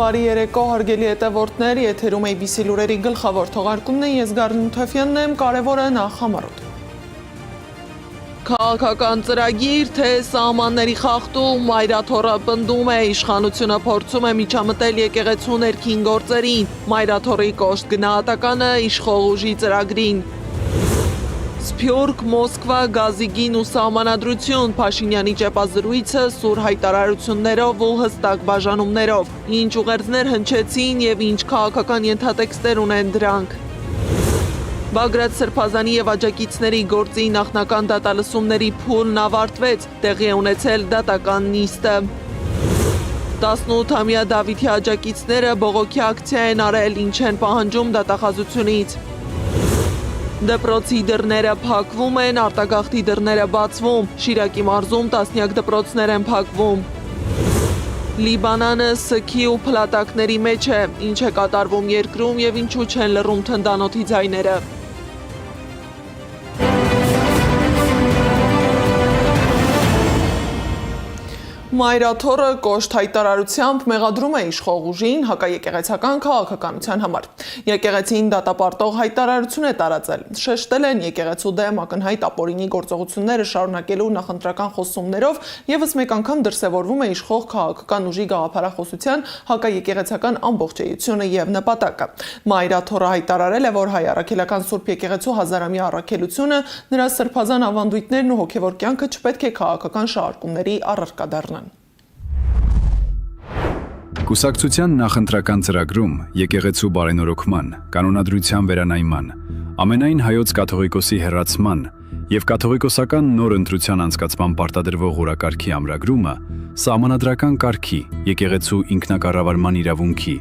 Բարի երեկո, հարգելի հետևորդներ, եթերում ABC լուրերի գլխավոր թողարկումն է, ես Գարնին Թեֆյանն եմ, կարևորը նախ համարոտ։ Քաղաքական ծրագիր, թե սահմանների խախտում, Մայրաթորը պնդում է, իշխանությունը փորձում է միջամտել եկեղեցու ներքին գործերին, Մայրաթորի կոշտ գնահատականը իշխող ուժի ծրագրին։ Սփյուռք, Մոսկվա, Գազիգին ու սահմանադրություն, Փաշինյանի ճեպազրույցը սուր հայտարարություններով ու հստակ բաժանումներով, ինչ ուղերձներ հնչեցին և ինչ քաղաքական ենթատեքստեր ունեն դրանք։ Բագրատ Սրբազանի և աջակիցների գործի նախնական դատալսումների փուլն ավարտվեց, տեղի է ունեցել դատական նիստը։ 18-ամյա Դավիթի աջակիցները բողոքի ակցիա են արել, ինչ են պահանջում դատախազությունից։ Դպրոցի դռները փակվում են, արտագաղթի դռները բացվում, Շիրակի մարզում տասնյակ դպրոցներ են փակվում։ Լիբանանը սգի ու փլատակների մեջ է, ինչ է կատարվում երկրում և ինչու չեն լռում թնդանոթի ձայները։ Մայրաթորը կոշտ հայտարարությամբ մեղադրում է իշխող ուժին հակաեկեղեցական քաղաքականության համար։ Եկեղեցին դատապարտող հայտարարություն է տարածել։ Շեշտել են եկեղեցու դեմ ակնհայտ ապօրինի գործողությունները շարունակելու նախընտրական խոսումներով ևս մեկ անգամ դրսևորվում է իշխող քաղաքական ուժի գաղափարախոսության հակաեկեղեցական ամբողջեությունը և նպատակը։ Մայրաթորը հայտարարել է, որ հայ առաքելական Սուրբ եկեղեցու հազարամյա առաքելությունը, նրա սրբազան ավանդույթներն ու հոգևոր կյանքը չպետք է քաղաքական շահարկումների առարկա դառնան։ Կուսակցության նախընտրական ծրագրում եկեղեցու բարենորոգման, կանոնադրության վերանայման, ամենայն հայոց կաթողիկոսի հեռացման և կաթողիկոսական նոր ընտրության անցկացման պարտադրվող օրակարգի ամրագրումը սահմանադրական կարգի, եկեղեցու ինքնակառավարման իրավունքի,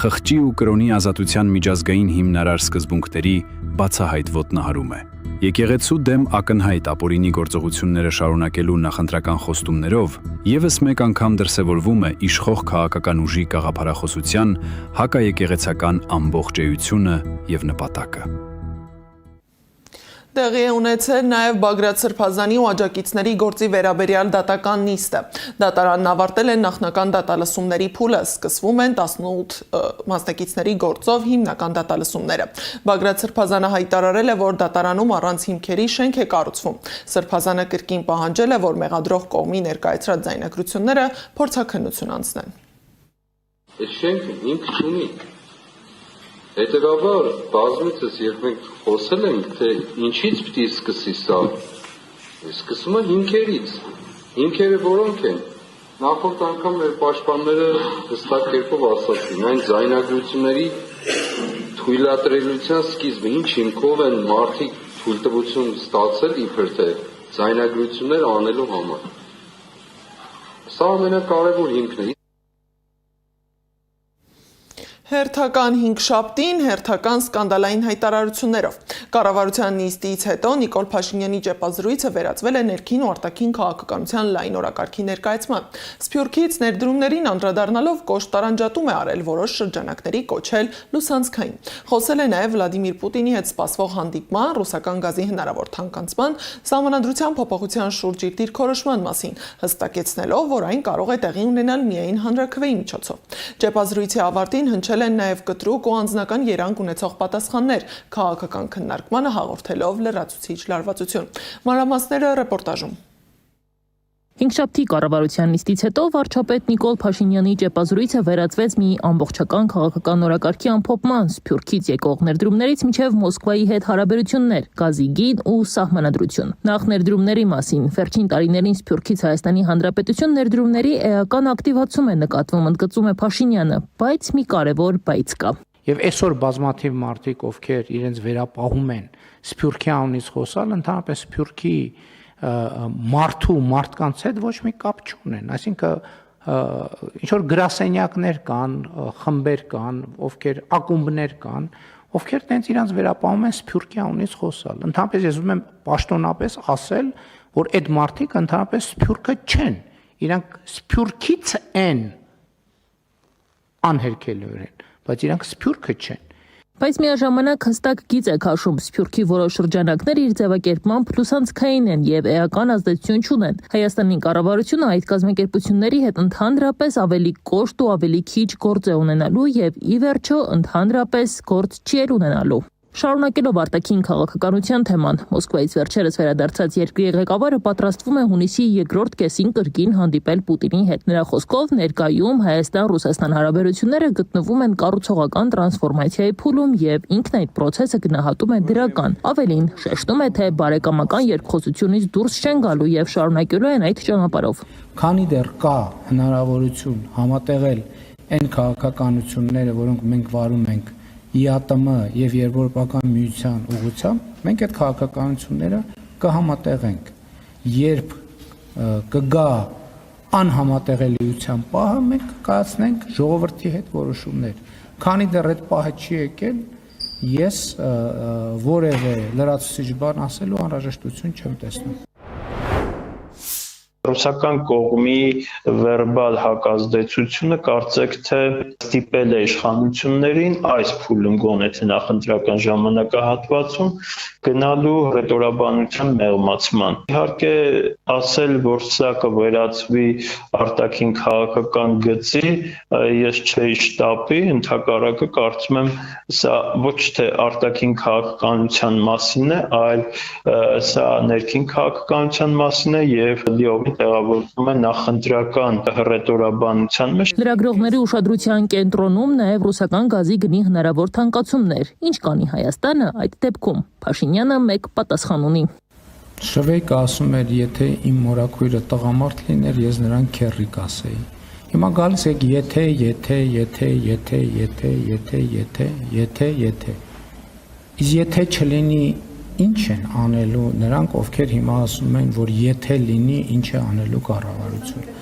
խղճի ու կրոնի ազատության միջազգային հիմնարար սկզբունքների բացահայտ ոտնահարում է։ Եկեղեցու դեմ ակնհայտ ապօրինի գործողությունները շարունակելու նախընտրական խոստումներով ևս մեկ անգամ դրսևորվում է իշխող քաղաքական ուժի գաղափարախոսության հակաեկեղեցական ամբողջեությունը և նպատակը։ Տեղի է ունեցել նաև Բագրատ Սրբազանի ու աջակիցների գործի վերաբերյալ դատական նիստը։ Դատարանն ավարտել է նախնական դատալսումների փուլը, սկսվում են 18 մասնակիցների գործով հիմնական դատալսումները։ Բագրատ Սրբազանը հայտարարել է, որ դատարանում առանց հիմքերի շենք է կառուցվում։ Սրբազանը կրկին պահանջել է, որ մեղադրող կողմի ներկայացրած ձայնագրությունները փորձաքննություն անցնեն։ Այդ շենքը հիմք չունի։ Հետևաբար, բազմիցս երբ մենք խոսել ենք, թե ինչից պիտի սկսի սա, սկսում է հիմքերից, հիմքերը որոնք են, նախորդ անգամ մեր պաշտպանները հստակ կերպով ասացին, այն ձայնագրությունների թույլատրելիության սկիզբը, ինչ հիմքով են մարդիկ թույլտվություն ստացել իբր թե ձայնագրություններ անելու համար։ Սա ամենակարևոր հիմքն է։ Հերթական հինգշաբթին հերթական սկանդալային հայտարարություններով։ Կառավարության նիստից հետո Նիկոլ Փաշինյանի ճեպազրույցը վերածվել է ներքին ու արտաքին քաղաքականության լայն օրակարգի ներկայացման։ Սփյուռքից ներդրումներին անդրադառնալով կոշտ տարանջատում է արել որոշ շրջանակների կոչել լուսանցքային։ Խոսել է նաև Վլադիմիր Պուտինի հետ սպասվող հանդիպման, ռուսական գազի հնարավոր թանկացման, սահմանադրության փոփոխության շուրջ իր դիրքորոշման մասին, հստակեցնելով, որ այն կարող է տեղի ունենալ միայն հանրաքվեի միջոցով։ Ճեպազրույցի ավարտին հնչել են նաև կտրուկ ու անձնական երանգ ունեցող պատասխաններ, քաղաքական քննարկմանը հաղորդելով լրացուցիչ լարվածություն։ Մանրամասները ռեպորտաժում։ Հինգշաբթի կառավարության նիստից հետո վարչապետ Նիկոլ Փաշինյանի ճեպազրույցը վերածվեց մի ամբողջական քաղաքական օրակարգի ամփոփման, Սփյուռքից եկող ներդրումներից մինչև Մոսկվայի հետ հարաբերություններ, գազի գին ու սահմանադրություն։ Նախ ներդրումների մասին, վերջին տարիներին Սփյուռքից Հայաստանի Հանրապետություն ներդրումների էական ակտիվացում է նկատվում, ընդգծում է Փաշինյանը, բայց մի կարևոր բայց կա։ Եվ այսօր բազմաթիվ մարդիկ, ովքեր իրենց վերապահում են Սփյուռքի անունից խոսալ, ընդհանրապես Սփյուռքի մարդու մարդկանց հետ ոչ մի կապ չունեն, այսինքն ինչ որ գրասենյակներ կան, խմբեր կան, ովքեր ակումբներ կան, ովքեր տենց իրանց վերապահում են Սփյուռքի անունից խոսալ։ Ընդհանրապես ես ուզում եմ պաշտոնապես ասել, որ այդ մարդիկ ընդհանրապես Սփյուռքը չեն, իրանք Սփյուռքից են անհերքելիորեն, բայց իրանք Սփյուռքը չեն։ Բայց միաժամանակ հստակ գիծ է քաշում Սփյուռքի որոշ շրջանակներ իր ձևակերպմամբ լուսանցքային են եւ էական ազդեցություն չունեն։ Հայաստանի կառավարությունը այդ կազմակերպությունների հետ ընդհանրապես ավելի կոշտ ու ավելի քիչ գործ է ունենալու եւ ի վերջո ընդհանրապես գործ չի ունենալու։ Շարունակելով արտաքին քաղաքականության թեման, Մոսկվայից վերջերս վերադարձած երկրի ղեկավարը պատրաստվում է հունիսի երկրորդ կեսին կրկին հանդիպել Պուտինի հետ։ Նրա խոսքով ներկայում Հայաստան-Ռուսաստան հարաբերությունները գտնվում են կառուցողական տրանսֆորմացիայի փուլում եւ ինքն այդ process-ը գնահատում է դրական։ Ավելին, շեշտում է, թե բարեկամական երկխոսությունից դուրս չեն գալու եւ շարունակելու են այդ ճանապարհով։ Քանի դեռ կա հնարավորություն համատեղել այն քաղաքականությունները, որոնք մենք վարում ենք ԵԱՏՄ եւ Եվրոպական միության ուղղությամբ, մենք այդ քաղաքականությունները կհամատեղենք։ Երբ կգա անհամատեղելիության պահը, մենք կկայացնենք ժողովրդի հետ որոշումներ։ Քանի դեռ այդ պահը չի եկել, ես որևէ լրացուցիչ բան ասելու անհրաժեշտություն չեմ տեսնում։ Ռուսական կողմի վերբալ հակազդեցությունը կարծեք թե ստիպել է իշխանություններին այս փուլում գոնե թե նախընտրական ժամանակահատվածում գնալու հռետորաբանության մեղմացման։ Իհարկե ասել, որ սա կվերածվի արտաքին քաղաքական գծի, ես չէի շտապի, ընդհակառակը կարծում եմ սա ոչ թե արտաքին քաղաքականության մասին է, այլ սա ներքին քաղաքականության մասին է եւ լիովին տեղավորվում է նախընտրական հռետորաբանության մեջ։ Լրագրողների ուշադրության կենտրոնում նաև ռուսական գազի գնի հնարավոր թանկացումներ։ Ինչ կանի Հայաստանը այդ դեպքում։ Փաշինյանը մեկ պատասխան ունի։ Շվեյկը ասում էր, եթե իմ մորաքույրը տղամարդ լիներ, ես նրան քեռի կասեի։ Հիմա գալիս եք եթե։ Իսկ եթե չլինի, ինչ են անելու նրանք, ովքեր հիմա ասում են, որ եթե լինի, ինչ է անելու կառավարությունը։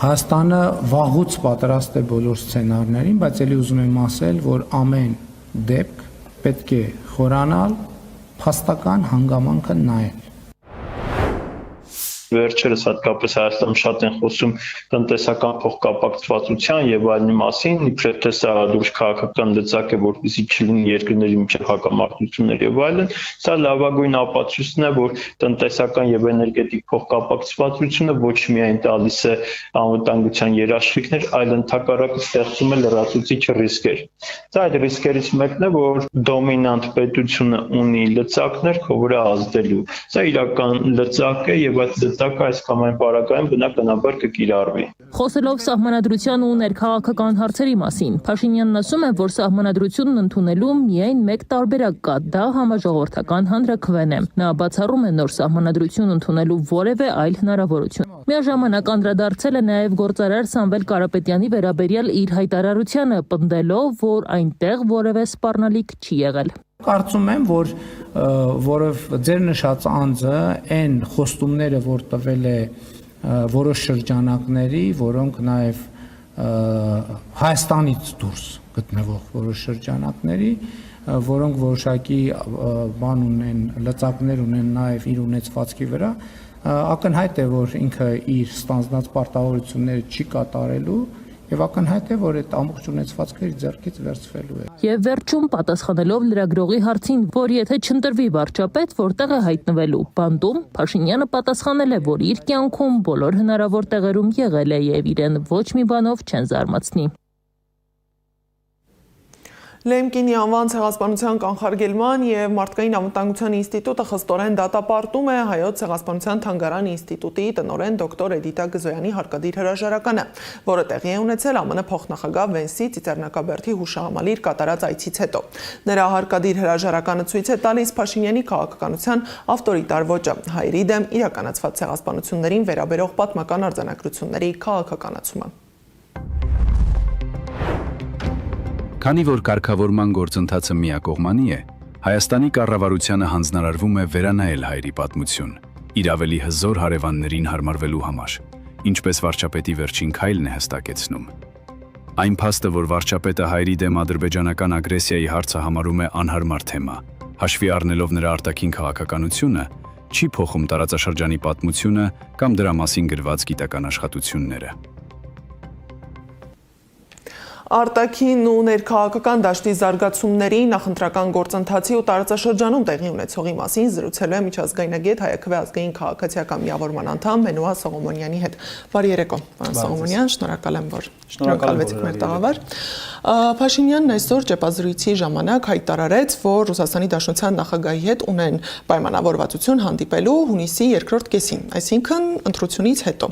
Հայաստանը վաղուց պատրաստ է բոլոր սցենարներին, բայց ելի ուզում եմ ասել, որ ամեն դեպք պետք է խորանալ, փաստական հանգամանքը նայել։ Վերջերս հատկապես Հայաստանում շատ են խոսում տնտեսական փոխկապակցվածության եւ այլնի մասին, իբրև թե սա դուրս քաղաքական լծակ է, որպեսզի չլինի երկրների միջև հակամարտություններ եւ այլն, սա լավագույն ապացույցն է, որ տնտեսական եւ էներգետիկ փոխկապակցվածությունը ոչ միայն տալիս է անվտանգության երաշխիքներ, այլ ընդհակառակը ստեղծում է լրացուցիչ ռիսկեր։ Սա այդ ռիսկերից մեկն է, որ դոմինանտ պետությունը ունի լծակներ, քո վրա ազդելու։ Սա իրական լծակ է եւ այդ այս կամ այն պարագայում բնականաբար կկիրառվի։ Խոսելով սահմանադրության ու ներքաղաքական հարցերի մասին, Փաշինյանն ասում է, որ սահմանադրությունն ընդունելու միայն մեկ տարբերակ կա՝ դա համաժողովրդական հանրաքվեն է։ Նա բացառում է նոր սահմանադրություն ընդունելու որևէ այլ հնարավորություն։ Միաժամանակ անդրադարձել է նաև գործարար Սամվել Կարապետյանի վերաբերյալ իր հայտարարությանը, պնդելով, որ այնտեղ որևէ սպառնալիք չի եղել։ Կարծում եմ, որ ձեր նշած անձը այն խոստումները, որ տվել է որոշ շրջանակների, որոնք նաև Հայաստանից դուրս գտնվող որոշ շրջանակների, որոնք որոշակի բան ունեն, լծակներ ունեն նաև իր ունեցվածքի վրա, ակնհայտ է, որ ինքը իր ստանձնած պարտավորությունները չի կատարելու եւ ակնհայտ է, որ այդ ամբողջ ունեցվածքը իր ձեռքից վերցվելու է։ Եվ վերջում պատասխանելով լրագրողի հարցին, որ եթե չընտրվի վարչապետ, որտեղ է հայտնվելու բանդում, Փաշինյանը պատասխանել է, որ իր կյանքում բոլոր հնարավոր տեղերում եղել է եւ իրեն ոչ մի բանով չեն զարմացնի։ Լեմկինի անվան ցեղասպանության կանխարգելման եւ մարդկային անվտանգության ինստիտուտը խստորեն դատապարտում է Հայոց ցեղասպանության թանգարան ինստիտուտի տնօրեն դոկտոր Էդիտա Գզոյանի հարկադիր հրաժարականը, որը տեղի է ունեցել ԱՄՆ փոխնախագահ Վենսի Ծիծեռնակաբերդի հուշահամալիր կատարած այցից հետո։ Նրա հարկադիր հրաժարականը ցույց է տալիս Փաշինյանի քաղաքականության ավտորիտար ոճը, հայերի դեմ իրականացված ցեղասպանություններին վերաբերող պատմական արձանագրությունների քաղաքականացումը։ Քանի որ կարգավորման գործընթացը միակողմանի է, Հայաստանի կառավարությանը հանձնարարվում է վերանայել հայերի պատմություն, իր ավելի հզոր հարևաններին հարմարվելու համար, ինչպես վարչապետի վերջին քայլն է հստակեցնում։ Այն փաստը, որ վարչապետը հայերի դեմ ադրբեջանական ագրեսիայի հարցը համարում է անհարմար թեմա, հաշվի առնելով նրա արտաքին քաղաքականությունը, չի փոխում տարածաշրջանի պատմությունը կամ դրա մասին գրված գիտական աշխատությունները։ Արտաքին ու ներքաղաքական դաշտի զարգացումների նախընտրական գործընթացի ու տարածաշրջանում տեղի ունեցողի մասին զրուցելու է միջազգայնագետ Հայաքվե ազգային քաղաքացիական միավորման անդամ Մենուա Սողոմոնյանի հետ։ Բարի երեկո, պարոն Սողոմոնյան, շնորհակալ եմ, որ շնորհակալվեցիք մեր տաղավար։ Փաշինյանն այսօր ճեպազրույցի ժամանակ հայտարարեց, որ Ռուսաստանի Դաշնության նախագահի հետ ունեն պայմանավորվածություն հանդիպելու հունիսի երկրորդ կեսին, այսինքն ընտրությունից հետո։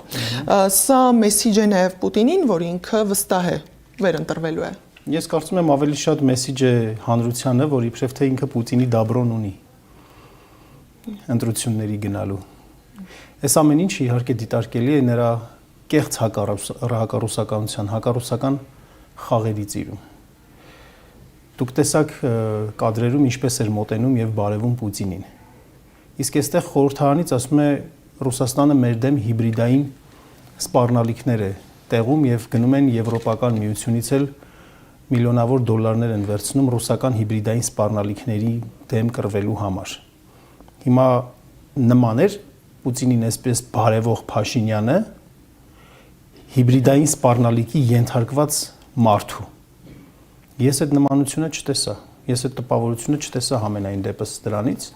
Սա մեսիջ է նաև Պուտինին, որ ինքը վստահ է վերընտրվելու է։ Ես կարծում եմ ավելի շատ մեսիջ է հանրությանը, որ իբրև թե ինքը Պուտինի դաբրոն ունի ընտրությունների գնալու։ Այս ամեն ինչը իհարկե դիտարկելի է նրա կեղծ հակառուսականության, հակառուսական խաղերի ծիրում։ Դուք տեսաք կադրերում ինչպես էր մոտենում եւ բարևում Պուտինին։ Իսկ այստեղ խորհրդարանից ասում է Ռուսաստանը մեր դեմ հիբրիդային սպառնալիքներ է տեղում եւ գնում են Եվրոպական միությունից էլ միլիոնավոր դոլարներ են վերցնում ռուսական հիբրիդային սպառնալիքների դեմ կռվելու համար։ Հիմա նման էր Պուտինին այսպես բարևող Փաշինյանը հիբրիդային սպառնալիքի ենթարկված մարդու։ Ես այդ նմանությունը չտեսա, ես այդ տպավորությունը չտեսա համենայն դեպս դրանից։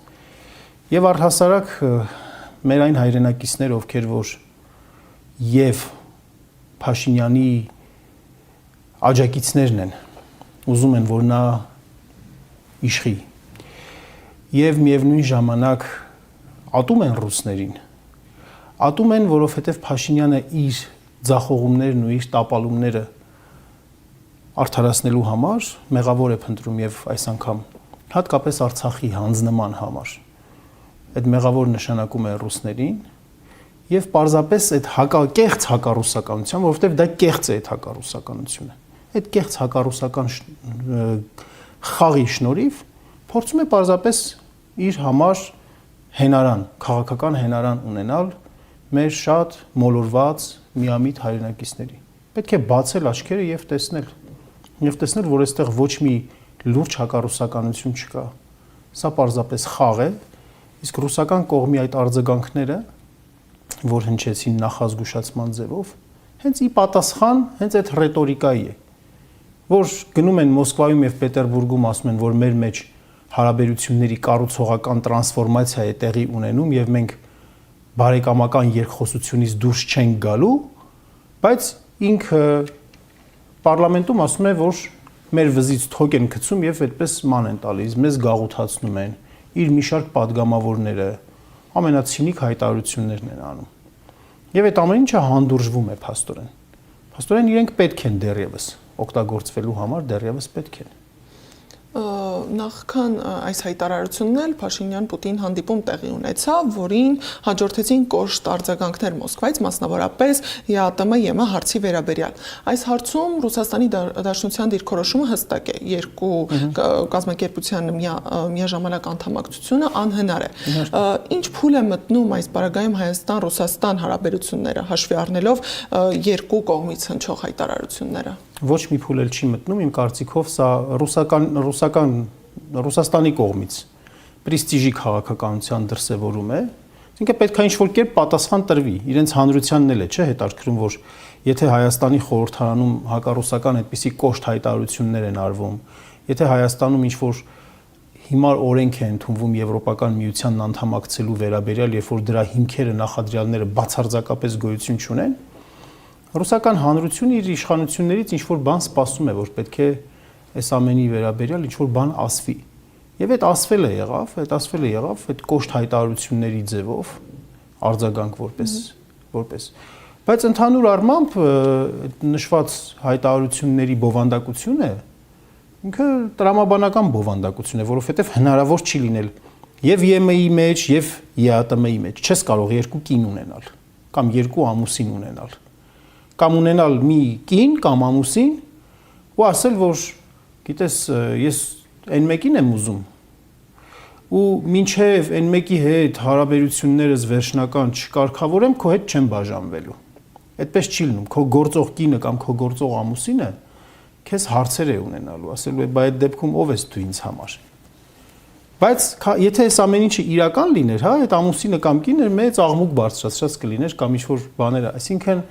Եվ առհասարակ մեր այն հայրենակիցներ, ովքեր որ եւ Փաշինյանի աջակիցներն են, ուզում են, որ նա իշխի։ Եվ միևնույն ժամանակ ատում են ռուսներին։ Ատում են, որովհետեւ Փաշինյանը իր ձախողումներն ու իր տապալումները արդարացնելու համար մեղավոր է փնտրում եւ այս անգամ հատկապես Արցախի հանձնման համար։ Այդ մեղավոր նշանակում է ռուսներին եւ պարզապես այդ կեղծ հակառուսականության, որովհետեւ դա կեղծ է այդ հակառուսականությունը։ Այդ կեղծ հակառուսական խաղի շնորհիվ փորձում է պարզապես իր համար հենարան, քաղաքական հենարան ունենալ մեր շատ մոլորված միամիտ հայրենակիցների։ Պետք է բացել աչքերը եւ տեսնել, որ այստեղ ոչ մի լուրջ հակառուսականություն չկա։ Սա պարզապես խաղ է, իսկ ռուսական կողմի այդ արձագանքները, որ հնչեցին նախազգուշացման ձևով, հենց ի պատասխան հենց այդ ռետորիկայի է, որ գնում են Մոսկվայում եւ Պետերբուրգում ասում են, որ մեր մեջ հարաբերությունների կառուցողական տրանսֆորմացիա է տեղի ունենում եւ մենք բարեկամական երկխոսությունից դուրս չենք գալու, բայց ինքը Պարլամենտում ասում է, որ մեր վզից թոք են գցում եւ այդպես ման են տալիս, մեզ գաղութացնում են, իր մի շարք падգամավորները, ամենացինիկ հայտարարություններն են անում։ Եվ այդ ամեն ինչը հանդուրժվում է փաստորեն։ Փաստորեն իրենք պետք են դեռևս օգտագործվելու համար դեռևս պետք են։ Նախքան այս հայտարարությունն էլ Փաշինյան-Պուտին հանդիպում տեղի ունեցավ, որին հաջորդեցին կոշտ արձագանքներ Մոսկվայից, մասնավորապես ԵԱՏՄ-ԵՄ հարցի վերաբերյալ։ Այս հարցում Ռուսաստանի Դաշնության դիրքորոշումը հստակ է, երկու կազմակերպության միաժամանակ անդամակցությունը անհնար է։ Ինչ փուլ է մտնում այս պարագայում Հայաստան-Ռուսաստան հարաբերությունները, հաշվի առնելով երկու կողմից հնչող հայտարարությունները։ Ոչ մի փուլ էլ չի մտնում, իմ կարծիքով սա Ռուսաստանի կողմից պրեստիժի քաղաքականության դրսևորում է, ինքը պետք է ինչ-որ կերպ պատասխան տրվի, իրենց հանրությանն էլ է, չէ, հետաքրքրում, որ եթե Հայաստանի խորհրդարանում հակառուսական այդպիսի կոշտ հայտարարություններ են արվում, եթե Հայաստանում ինչ-որ հիմար օրենք է ընդունվում Եվրոպական միությանն անդամակցելու վերաբերյալ, երբ որ դրա հիմքերը, նախադրյալները բացարձակապես գոյություն չունեն, ռուսական հանրությունը իր իշխանություններից ինչ-որ բան սպասում է, որ պետք է այս ամենի վերաբերյալ ինչ-որ բան ասվի։ Եվ այդ ասվել է եղավ, այդ կոշտ հայտարարությունների ձևով արձագանք որպես։ Բայց ընդհանուր առմամբ նշված հայտարարությունների բովանդակությունը ինքը տրամաբանական բովանդակություն է, որովհետև հնարավոր չի լինել եւ ԵՄ-ի մեջ եւ ԵԱՏՄ-ի մեջ։ Չես կարող երկու կին ունենալ կամ երկու ամուսին ունենալ։ Կամ ունենալ մի կին կամ ամուսին ու ասել, որ գիտես, ես այն մեկին եմ ուզում ու մինչև այն մեկի հետ հարաբերություններս վերջնական չկարգավորեմ, քո հետ չեմ բաժանվելու։ Այդպես չի լինում, քո գործող կինը կամ քո գործող ամուսինը քեզ հարցեր է ունենալու, ասելու է, բա այդ դեպքում ով ես դու ինձ համար։ Բայց եթե այս ամեն ինչը իրական լիներ, հա, այդ ամուսինը կամ կինը մեծ աղմուկ բարձրացած կլիներ կամ ինչ-որ բաներ, այսինքն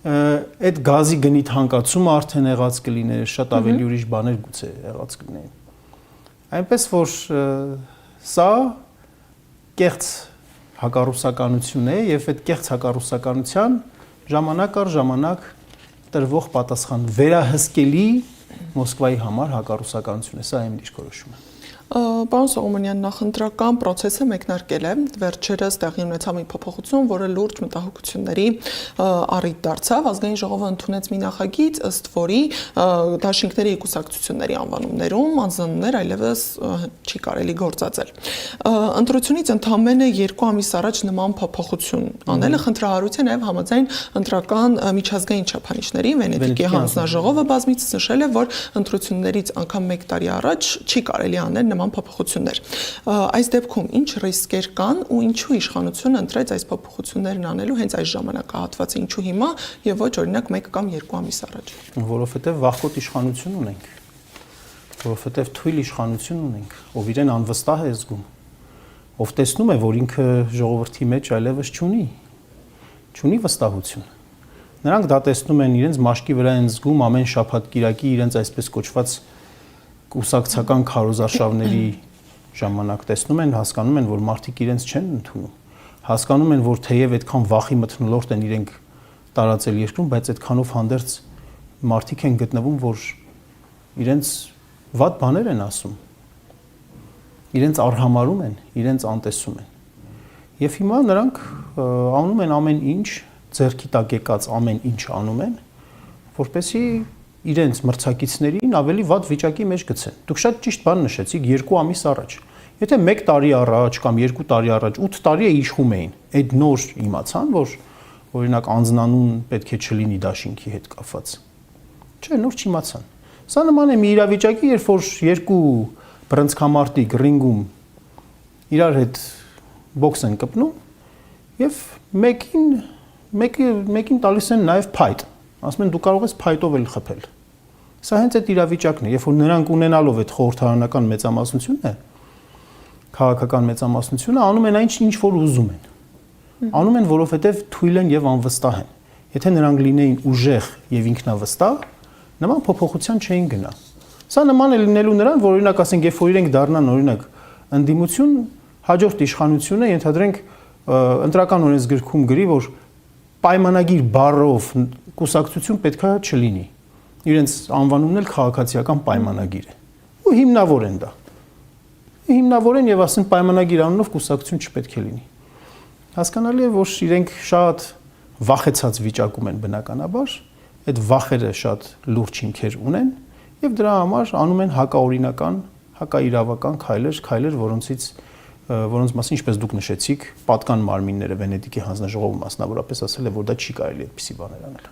այդ գազի գնի թանկացումը արդեն եղած կլիներ, շատ ավելի ուրիշ բաներ գուցե եղած կլինեին։ Այնպես որ սա կեղծ հակառուսականություն է եւ այդ կեղծ հակառուսականության ժամանակ առ ժամանակ տրվող պատասխան վերահսկելի Մոսկվայի համար հակառուսականություն է, սա իմ դիրքորոշումը։ Պարոն Սողոմոնյան, նախընտրական process-ը մեկնարկել է, վերջերս տեղի ունեցավ մի փոփոխություն, որը լուրջ մտահոգությունների առիթ դարձավ, ազգային ժողովը ընդունեց մի նախագիծ, ըստ որի դաշինքների կուսակցությունների անվանումներում անձանուններ այլևս չի կարելի գործածել։ Ընտրությունից ընդամենը 2 ամիս առաջ նման փոփոխություն անելը խնդրահարույց է նաև համաձայն ընտրական միջազգային չափանիշների, Վենետիկի հանձնաժողովը բազմիցս նշել է, որ ընտրություններից անգամ 1 տարի առաջ չի կարելի անել նման փոփոխություններ։ Այս դեպքում ինչ ռիսկեր կան ու ինչու իշխանությունը ընտրեց այս փոփոխություններն անելու հենց այս ժամանակահատվածը, ինչու հիմա եւ ոչ օրինակ 1 կամ 2 ամիս առաջ։ Որովհետեւ վախկոտ իշխանություն ունենք, որովհետեւ թույլ իշխանություն ունենք, ով իրեն անվստահ է զգում, ով տեսնում է, որ ինքը ժողովրդի մեջ այլևս չունի վստահություն։ Նրանք դա տեսնում են, իրենց մաշկի վրա են զգում ամեն շաբաթ կիրակի իրենց այսպես կոչված կուսակցական քարոզարշավների ժամանակ տեսնում են, հասկանում են, որ մարդիկ իրենց չեն ընդունում։ Հասկանում են, որ թեև այդքան վախի մթնոլորտ են իրենք տարածել երկրում, բայց այդքանով հանդերձ մարդիկ են գտնվում, որ իրենց վատ բաներ են ասում։ Իրենց արհամարում են, իրենց անտեսում են։ Եվ հիմա նրանք անում են ամեն ինչ, ձեռքի տակ եկած ամեն ինչ անում են, որպեսզի իրենց մրցակիցներին ավելի վատ վիճակի մեջ գցեն։ Դուք շատ ճիշտ բան նշեցիք 2 ամիս առաջ։ Եթե 1 տարի առաջ կամ 2 տարի առաջ 8 տարի է իշխում էին, այդ նոր իմացան, որ օրինակ անձնանուն պետք է չլինի դաշինքի հետ կապված։ Չէ, նոր չիմացան։ Սա նման է մի իրավիճակի, երբ որ երկու բռնցքամարտիկ ռինգում իրար հետ բոքս են կպնում եւ մեկին տալիս են նաեւ փայտ։ Ասում են դու կարող ես փայտով էլ խփել։ Սա հենց այդ իրավիճակն է, երբ որ նրանք ունենալով այդ խորհրդարանական մեծամասնությունը, քաղաքական մեծամասնությունը անում են այն ինչ որ ուզում են։ Անում են, որովհետև թույլ են եւ անվստահ են։ Եթե նրանք լինեին ուժեղ եւ ինքնավստահ, նման փոփոխության չէին գնա։ Սա նման է լինելու նրան, որ օրինակ ասենք, երբ որ իրենք դառնան օրինակ ընդդիմություն, հաջորդ իշխանությունը ենթադրենք ընտրական օրենսգրքում գրի, որ պայմանագիր բառով կուսակցություն պետքա չլինի։ Իրենց անվանումն էլ քաղաքացիական պայմանագիր է։ Ու հիմնավոր են դա։ Հիմնավոր են եւ ասեն պայմանագիր անունով կուսակցություն չպետք է լինի։ Հասկանալի է, որ իրենք շատ վախեցած վիճակում են բնականաբար, այդ վախերը շատ լուրջ հիմքեր ունեն եւ դրա համար անում են հակաօրինական, հակաիրավական քայլեր, որոնց մասին ինչպես դուք նշեցիք, պատկան մարմինները Վենետիկի հանձնաժողովը մասնավորապես ասել է, որ դա չի կարելի այդպիսի բաներ անել։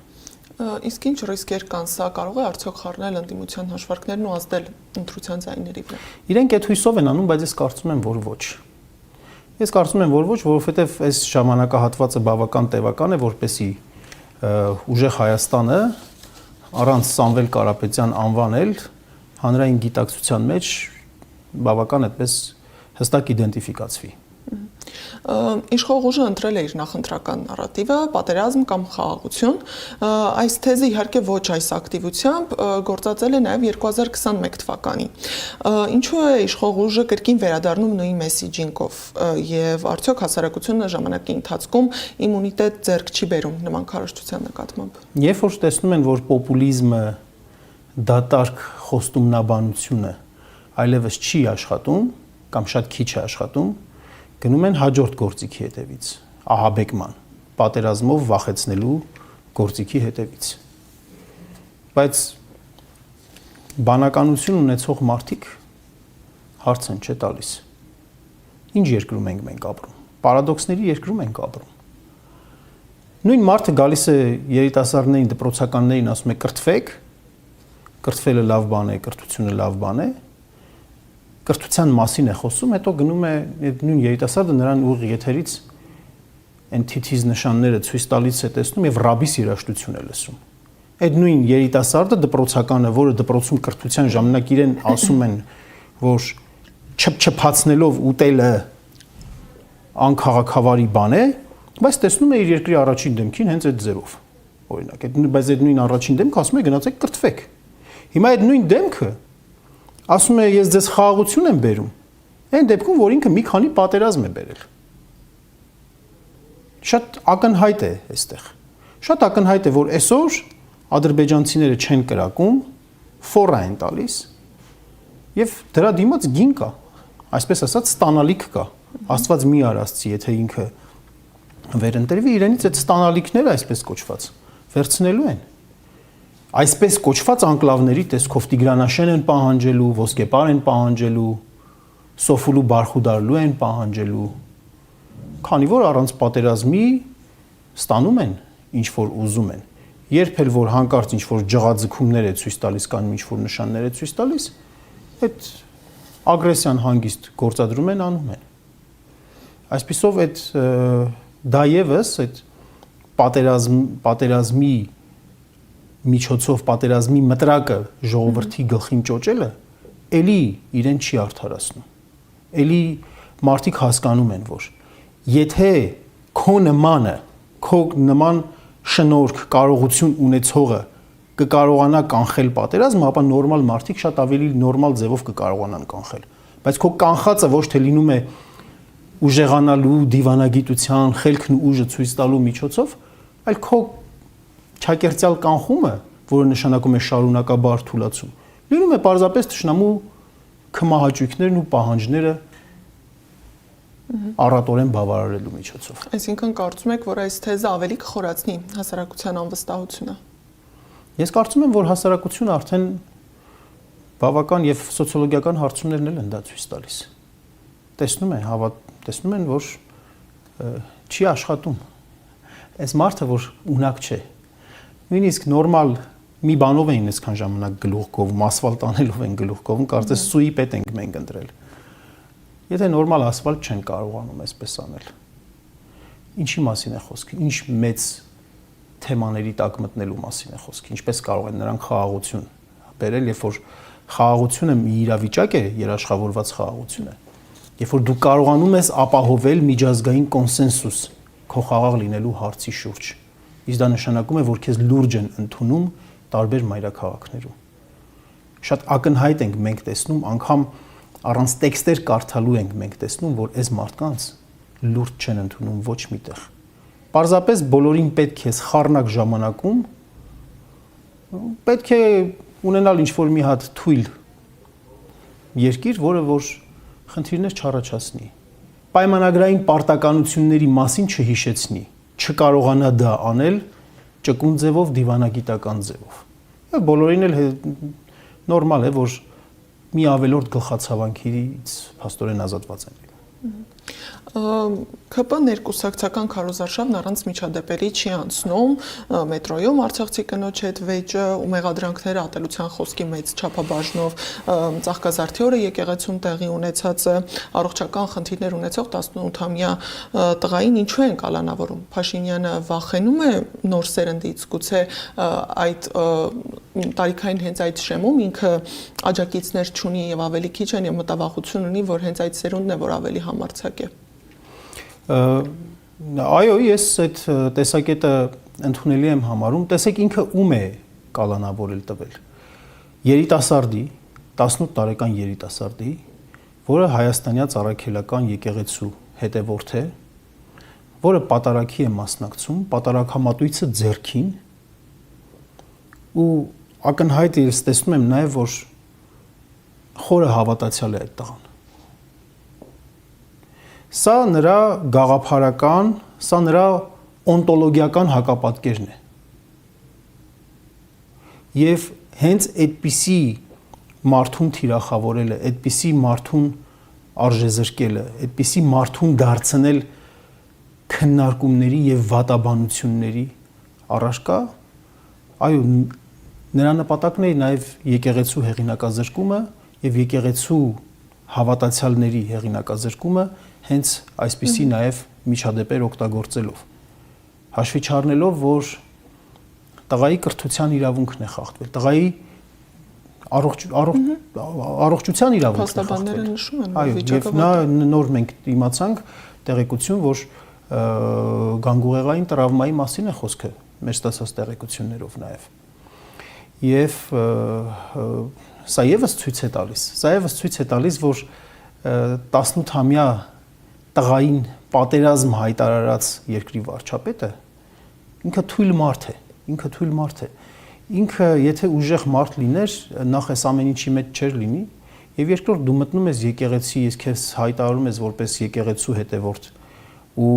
Իսկ ինչ ռիսկեր կան, սա կարող է արդյոք խառնել ընդդիմության հաշվարկներն ու ազդել ընտրության ձայների վրա։ Իրենք այդ հույսով են անում, բայց ես կարծում եմ, որ ոչ։ Ես կարծում եմ, որ ոչ, որովհետև այս ժամանակահատվածը բավական տևական է, որպեսզի ուժեղ Հայաստանը առանց Սամվել Կարապետյան անվանել հանրային գիտակցության մեջ բավական այդպես հստակ իդենտիֆիկացվի։ Իշխող ուժը ընտրել է իր նախընտրական նարատիվը, պատերազմ կամ խաղաղություն։ Այս թեզը իհարկե ոչ այս ակտիվությամբ գործածել է նաև 2021 թվականին։ Ինչու է իշխող ուժը կրկին վերադառնում նույն մեսիջինգով եւ արդյոք հասարակությունը ժամանակի ընթացքում իմունիտետ ձեռք չի բերում նման քարոզչության նկատմամբ։ Երբ որ տեսնում են, որ պոպուլիզմը, դատարկ խոստումնաբանությունը այլևս չի աշխատում կամ շատ քիչ է աշխատում, գնում են հաջորդ գործիքի հետևից, ահաբեկման, պատերազմով վախեցնելու գործիքի հետևից։ Բայց բանականություն ունեցող մարդիկ հարց են չէ տալիս։ Ինչ երկրում ենք մենք ապրում։ Պարադոքսների երկրում ենք ապրում։ Նույն մարդը գալիս է երիտասարդներին, դպրոցականներին, ասում է կրթվեք, կրթվելը լավ բան է, կրթությունը լավ բան է։ Կրթության մասին է խոսում, հետո գնում է այդ նույն երիտասարդը նրան ուղիղ եթերից այն թիթիզ նշանները ցույց տալիս է տեսնում եւ ռաբիս երաշտություն է լսում։ Այդ նույն երիտասարդը դպրոցականը, որը դպրոցում կրթության ժամանակ իրեն ասում են, որ չփչփացնելով ուտելը անքաղաքավարի բան է, բայց տեսնում է իր երկրի առաջին դեմքին հենց այդ ձևով։ օրինակ, բայց այդ նույն առաջին դեմքը ասում է գնացեք կրթվեք։ Հիմա այդ նույն դեմքը ասում է ես ձեզ խաղաղություն եմ բերում, այն դեպքում, որ ինքը մի քանի պատերազմ է բերել։ Շատ ակնհայտ է այստեղ։ Շատ ակնհայտ է, որ այսօր ադրբեջանցիները չեն կրակում, ֆորա են տալիս եւ դրա դիմաց գին կա, այսպես ասած ստանալիք կա։ Աստված մի արածի, եթե ինքը վերընտրվի, իրենից այդ ստանալիքները այսպես կոչված վերցնելու են։ Այսպես կոչված անկլավների տեսքով Տիգրանաշեն են պահանջելու, ոսկեպար են պահանջելու, Սոֆուլու Բարխուդարլու են պահանջելու, քանի որ առանց պատերազմի ստանում են ինչ որ ուզում են։ Երբ էլ որ հանկարծ ինչ որ ջղաձգումներ է ցույց տալիս կամ ինչ որ նշաններ է ցույց տալիս, այդ ագրեսիան հանգիստ գործադրում են, անում են։ Այսպիսով այդ դա եւս այդ պատերազմի միջոցով պատերազմի մտրակը ժողովրդի գլխին ճոճելը էլի իրեն չի արդարացնում։ Էլի մարդիկ հասկանում են, որ եթե քո նման շնորհք, կարողություն ունեցողը կկարողանա կանխել պատերազմը, ապա նորմալ մարդիկ շատ ավելի նորմալ ձևով կկարողանան կանխել։ Բայց քո կանխածը ոչ թե լինում է ուժեղանալու, դիվանագիտության, խելքն ու ուժը ցույց տալու միջոցով, այլ քո չակերտյալ կանխումը, որը նշանակում է շարունակաբար թուլացում, լինում է պարզապես թշնամու քմահաճույքներն ու պահանջները առատորեն բավարարելու միջոցով։ Այսինքն կարծում եք, որ այս թեզը ավելի կխորացնի հասարակության անվստահությունը։ Ես կարծում եմ, որ հասարակությունը արդեն բավական եւ սոցիոլոգիական հարցումներն են դա ցույց տալիս։ Տեսնում են, որ չի աշխատում։ Այս մարդը, որ ունակ չէ։ Նույնիսկ նորմալ մի բանով էին այսքան ժամանակ գլուխ կովում, ասֆալտ անելով են գլուխ կովում, կարծես սուի պետ ենք մենք ընտրել։ Եթե նորմալ ասֆալտ չեն կարողանում այսպես անել։ Ինչի մասին է խոսքը։ Ինչ մեծ թեմաների տակ մտնելու մասին է խոսքը։ Ինչպես կարող են նրանք խաղաղություն բերել, երբ որ խաղաղությունը մի իրավիճակ է, երաշխավորված խաղաղություն է։ Երբ որ դու կարողանում ես ապահովել միջազգային կոնսենսուս քո խաղաղ լինելու հարցի շուրջ։ Իսկ դա նշանակում է, որ քեզ լուրջ են ընդունում տարբեր մայրաքաղաքներում։ Շատ ակնհայտ ենք մենք տեսնում, անգամ առանց տեքստեր կարդալու ենք մենք տեսնում, որ այս մարդկանց լուրջ չեն ընդունում ոչ միտեղ։ Պարզապես բոլորին պետք է խառնակ ժամանակում պետք է ունենալ ինչ-որ մի հատ թույլ երկիր, որը որ խնդիրներ չառաջացնի, պայմանագրային պարտականությունների մասին չհիշեցնի, չկարողանա դա անել ճկուն ձևով, դիվանագիտական ձևով։ Բոլորին էլ նորմալ է, որ մի ավելորդ գլխացավանքից փաստորեն ազատված են։ ԿՊ ներկուսակցական քարոզարշավն առանց միջադեպերի չի անցնում, մետրոյում Արցախցի կնոջ հետ վեճը ու մեղադրանքները ատելության խոսքի մեծ չափաբաժնով, Ծաղկազարդի օրը եկեղեցում տեղի ունեցած առողջական խնդիրներ ունեցող 18-ամյա տղային ինչու են կալանավորում։ Փաշինյանը վախենում է նոր սերնդից, գուցե այդ տարիքային հենց այդ շեմում ինքը աջակիցներ չունի եւ ավելի քիչ են եւ մտավախություն ունի, որ հենց այդ սերունդն է, որ ավելի համարձակ է։ Այո, ես այդ տեսակետը ընդունելի եմ համարում։ Տեսեք ինքը ում է կալանավորել տվել։ Երիտասարդի, 18 տարեկան երիտասարդի, որը հայաստանյա ծառայքելական եկեղեցու հետևորդ է, որը պատարագի է մասնակցում, պատարագամատույցը ձեռքին ու ակնհայտ ես տեսնում եմ նաև, որ խորը հավատացյալ է այդ տղան։ Սա նրա գաղափարական, սա նրա օնտոլոգիական հակապատկերն է։ Եվ հենց այդպիսի մարդուն թիրախավորելը, այդպիսի մարդուն արժեզրկելը, այդպիսի մարդուն դարձնել քննարկումների եւ վատաբանությունների առարկա, այո, նրա նպատակն է նաև եկեղեցու հեղինակազրկումը եւ եկեղեցու հավատացյալների հեղինակազրկումը հենց այսպիսի նաև միջադեպեր օգտագործելով, հաշվի չառնելով, որ տղայի կրթության իրավունքն է խախտվել, տղայի առողջության իրավունքն է խախտվել։ Այո, եւ նա նոր մենք իմացանք տեղեկություն, որ գանգուղեղային տրավմայի մասին է խոսքը մեր ստացած տեղեկություններով նաև։ Եվ սա եւս ցույց է տալիս, որ 18-ամյա տղային պատերազմ հայտարարած երկրի վարչապետը ինքը թույլ մարդ է։ Ինքը եթե ուժեղ մարդ լիներ, նախ այս ամեն ինչի մեջ չէր լինի, եւ երկրորդ դու մտնում ես եկեղեցի, ես քեզ հայտարարում ես որպես եկեղեցու հետևորդ ու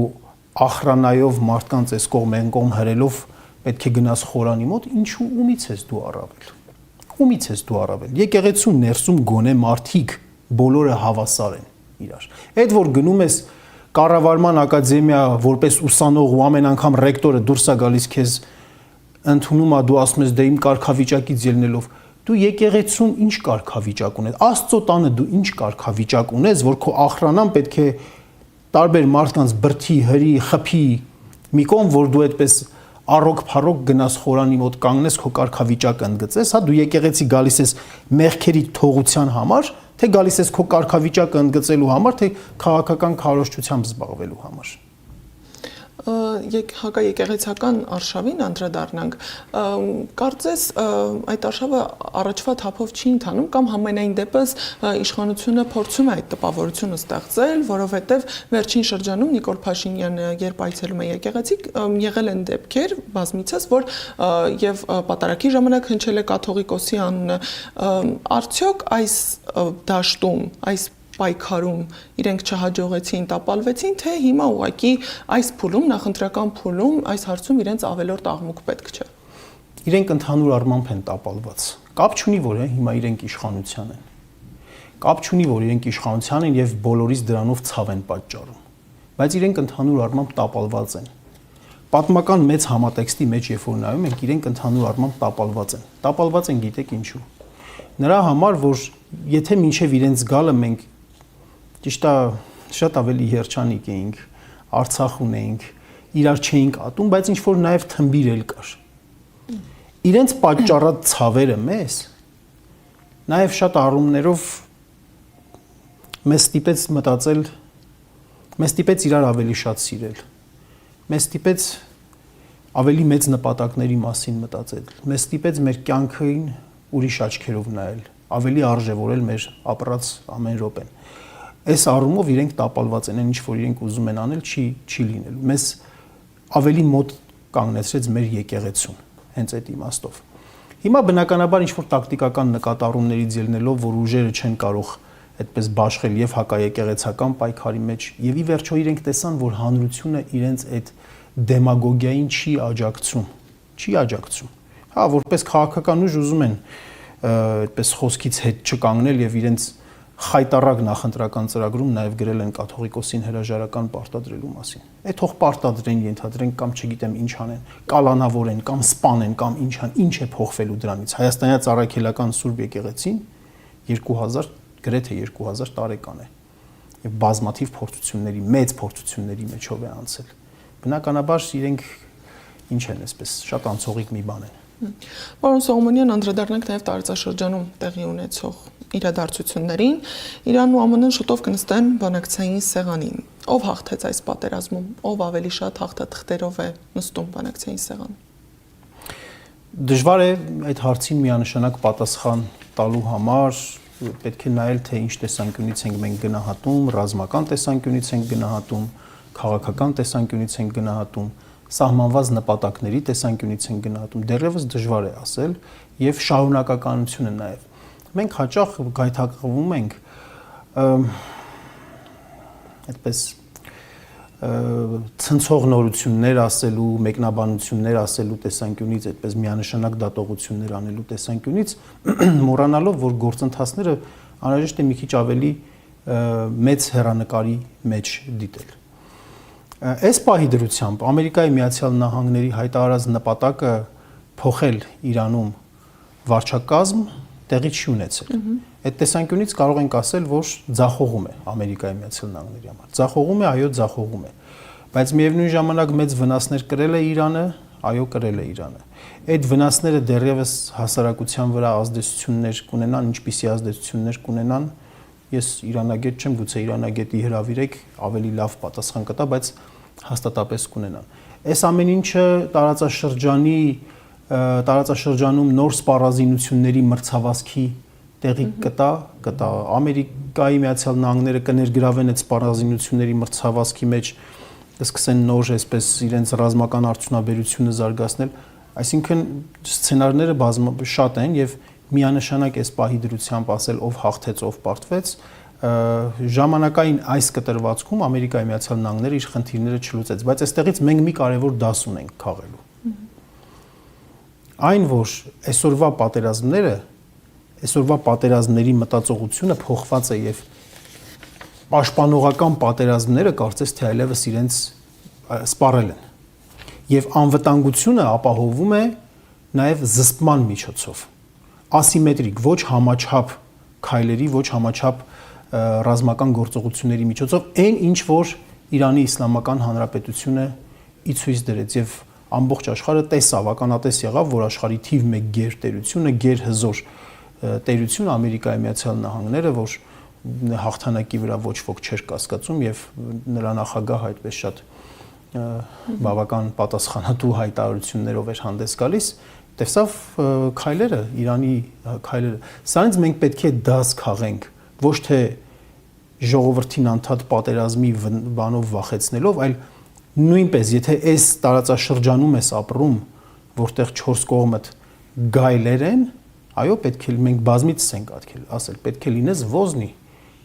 ախրանայով մարդկանց այս կողմ այն կողմ հրելով պետք է գնաս խորանի մոտ, ինչու ումից ես դու առավել։ Եկեղեցու ներսում գոնե մարդիկ բոլորը հավասար են իրար։ Այդ որ գնում ես կառավարման ակադեմիա որպես ուսանող ու ամեն անգամ ռեկտորը դուրս է գալիս քեզ ընդունում է, դու ասում ես դե իմ կարգավիճակից ելնելով, դու եկեղեցում ինչ կարգավիճակ ունես, Աստծո տանը դու ինչ կարգավիճակ ունես, որ քո ախրանան պետք է տարբեր մարդկանց բրթի, հրի, խփի մի կողմ, որ դու այդպես առոք-փառոք գնաս խորանի մոտ կանգնես, քո կարգավիճակը ընդգծես, հա դու եկեղեցի գալիս ես մեղքերի թողության համար, թե գալիս ես քո կարգավիճակը ընդգծելու համար, թե քաղաքական քարոզչությամբ զբաղվելու համար։ Հակաեկեղեցական արշավին անդրադառնանք, կարծես այդ արշավը առաջվա թափով չի ընթանում կամ համենայն դեպս իշխանությունը փորձում է այդ տպավորությունը ստեղծել, որովհետև վերջին շրջանում Նիկոլ Փաշինյանը երբ այցելում է եկեղեցի, եղել են դեպքեր բազմիցս, որ եւ պատարագի ժամանակ հնչել է կաթողիկոսի անունը, արդյոք այս դաշտում, այս պայքարում իրենք չհաջողեցին, տապալվեցին, թե հիմա ուղղակի այս փուլում, նախընտրական փուլում այս հարցում իրենց ավելորդ աղմուկ պետք չէ։ Իրենք ընդհանուր առմամբ են տապալված։ Կապ չունի, որ հիմա իրենք իշխանության են։ Կապ չունի, որ իրենք իշխանության են եւ բոլորից դրանով ցավ են պատճառում։ Բայց իրենք ընդհանուր առմամբ տապալված են։ Պատմական մեծ համատեքստի մեջ երբ որ նայում ենք, իրենք ընդհանուր առմամբ տապալված են։ Տապալված են գիտեք ինչու։ Նրա համար, որ եթե մինչև իրենց գալը մենք ճիշտ է, շատ ավելի երջանիկ էինք, Արցախ ունեինք, իրար չէինք ատում, բայց ինչ որ նաև թմբիր էլ կար։ Իրենց պատճառած ցավերը մեզ նաև շատ առումներով մեզ ստիպեց մտածել, մեզ ստիպեց իրար ավելի շատ սիրել, մեզ ստիպեց ավելի մեծ նպատակների մասին մտածել, մեզ ստիպեց մեր կյանքին ուրիշ աչքերով նայել, ավելի արժևորել մեր ապրած ամեն րոպեն։ Այս առումով իրենք տապալված են, ինչ որ իրենք ուզում են անել, չի լինելու։ Մեզ ավելի մոտ կանգնեցրեց մեր եկեղեցուն, հենց այդ իմաստով։ Հիմա բնականաբար ինչ որ տակտիկական նկատառումներից ելնելով, որ ուժերը չեն կարող այդպես բաշխել եւ հակաեկեղեցական պայքարի մեջ, եւ ի վերջո իրենք տեսան, որ հանրությունը իրենց այդ դեմագոգիային չի աջակցում։ Հա, որպես քաղաքական ուժ ուզում են այդպես խոսքից հետ չկանգնել եւ իրենց խայտարակ նախընտրական ծրագրում նաև գրել են կաթողիկոսին հրաժարական պարտադրելու մասին։ Այդ թող պարտադրեն, ենթադրեն կամ չգիտեմ ինչ անեն, կալանավորեն կամ սպանեն կամ ինչ է փոխվելու դրանից։ Հայաստանյա Ծառայքելական Սուրբ եկեղեցին 2000 գրեթե 2000 տարեկան է եւ բազմաթիվ փորձությունների, մեծ փորձությունների մեջով է անցել։ Բնականաբար իրենք ինչ են այսպես շատ անցողիկ մի բան են։ Պարոն Սողոմոնյան, անդրադառնանք նաև տարածաշրջանում տեղի ունեցող իրադարձություններին, Իրանն ու ԱՄՆ-ն շուտով կնստեն բանակցային սեղանին։ Ով հաղթեց այս պատերազմում, ով ավելի շատ հաղթաթղթերով է նստում բանակցային սեղան։ Դժվար է այդ հարցին միանշանակ պատասխան տալու համար, պետք է նայել թե ինչ տեսանկյունից ենք մենք գնահատում, ռազմական տեսանկյունից ենք գնահատում, քաղաքական տեսանկյունից ենք գնահատում, սահմանված նպատակների տեսանկյունից ենք գնահատում, դեռևս դժվար է ասել եւ շարունակականությունը նաեւ։ Մենք հաճախ գայթակղվում ենք այդպես ցնցող նորություններ ասելու, մեկնաբանություններ ասելու տեսանկյունից, այդպես միանշանակ դատողություններ անելու տեսանկյունից, մոռանալով, որ գործընթացները անհրաժեշտ է մի քիչ ավելի մեծ հեռանկարի մեջ դիտել։ Այս պահի դրությամբ Ամերիկայի Միացյալ Նահանգների հայտարարած նպատակը փոխել Իրանում վարչակազմ տեղի չի ունեցել։ Այդ տեսանկյունից կարող ենք ասել, որ ձախողում է Ամերիկայի Միացյալ Նահանգների համար։ Ձախողում է, այո, ձախողում է։ Բայց միևնույն ժամանակ մեծ վնասներ կրել է Իրանը, այո, կրել է Իրանը։ Այդ վնասները դեռևս հասարակության վրա ազդեցություններ կունենան, ինչպիսի ազդեցություններ կունենան, ես իրանագետ չեմ, գուցե իրանագետի հրավիրեք, ավելի լավ պատասխան կտա, բայց հաստատապես կունենան։ Այս ամեն ինչը տարածաշրջանում նոր սպառազինությունների մրցավազքի տեղի կտա Ամերիկայի Միացյալ Նահանգները կներգրավեն այդ սպառազինությունների մրցավազքի մեջ, կսկսեն նոր այսպես իրենց ռազմական արդյունաբերությունը զարգացնել, այսինքն սցենարները շատ են եւ միանշանակ այս պահի դրությամբ ասել ով հաղթեց, ով պարտվեց, ժամանակային այս կտրվածքում Ամերիկայի Միացյալ Նահանգները իր խնդիրները չլուծեց, բայց այստեղից մենք մի կարևոր դաս ունենք քաղելու։ Այն որ այսօրվա պատերազմների մտածողությունը փոխված է եւ պաշտպանողական պատերազմները կարծես թե այլևս իրենց սպառել են։ Եվ անվտանգությունը ապահովում է նաեւ զսպման միջոցով։ Ասիմետրիկ, ոչ համաչափ քայլերի, ոչ համաչափ ռազմական գործողությունների միջոցով այն ինչ որ Իրանի Իսլամական Հանրապետությունը ի ցույց դրեց եւ ամբողջ աշխարհը տեսավ, ականատես եղավ, որ աշխարհի թիվ 1 գերտերությունը, գերհզոր տերություն Ամերիկայի Միացյալ Նահանգները, որ հաղթանակի վրա ոչ ոք չէր կասկածում եւ նրա նախագահը այդպես շատ բավական պատասխանատու հայտարարություններով էր հանդես գալիս, տեսավ քայլերը, Իրանի քայլերը։ Սրանից մենք պետք է դաս քաղենք, ոչ թե ժողովրդին անդադ պատերազմի բանով վախեցնելով, այլ նույնպես, եթե այս տարածաշրջանում ես ապրում, որտեղ 4 կողմդ գայլեր են, այո, պետք է մենք բազմից ենք ասել, պետք է լինես ոզնի,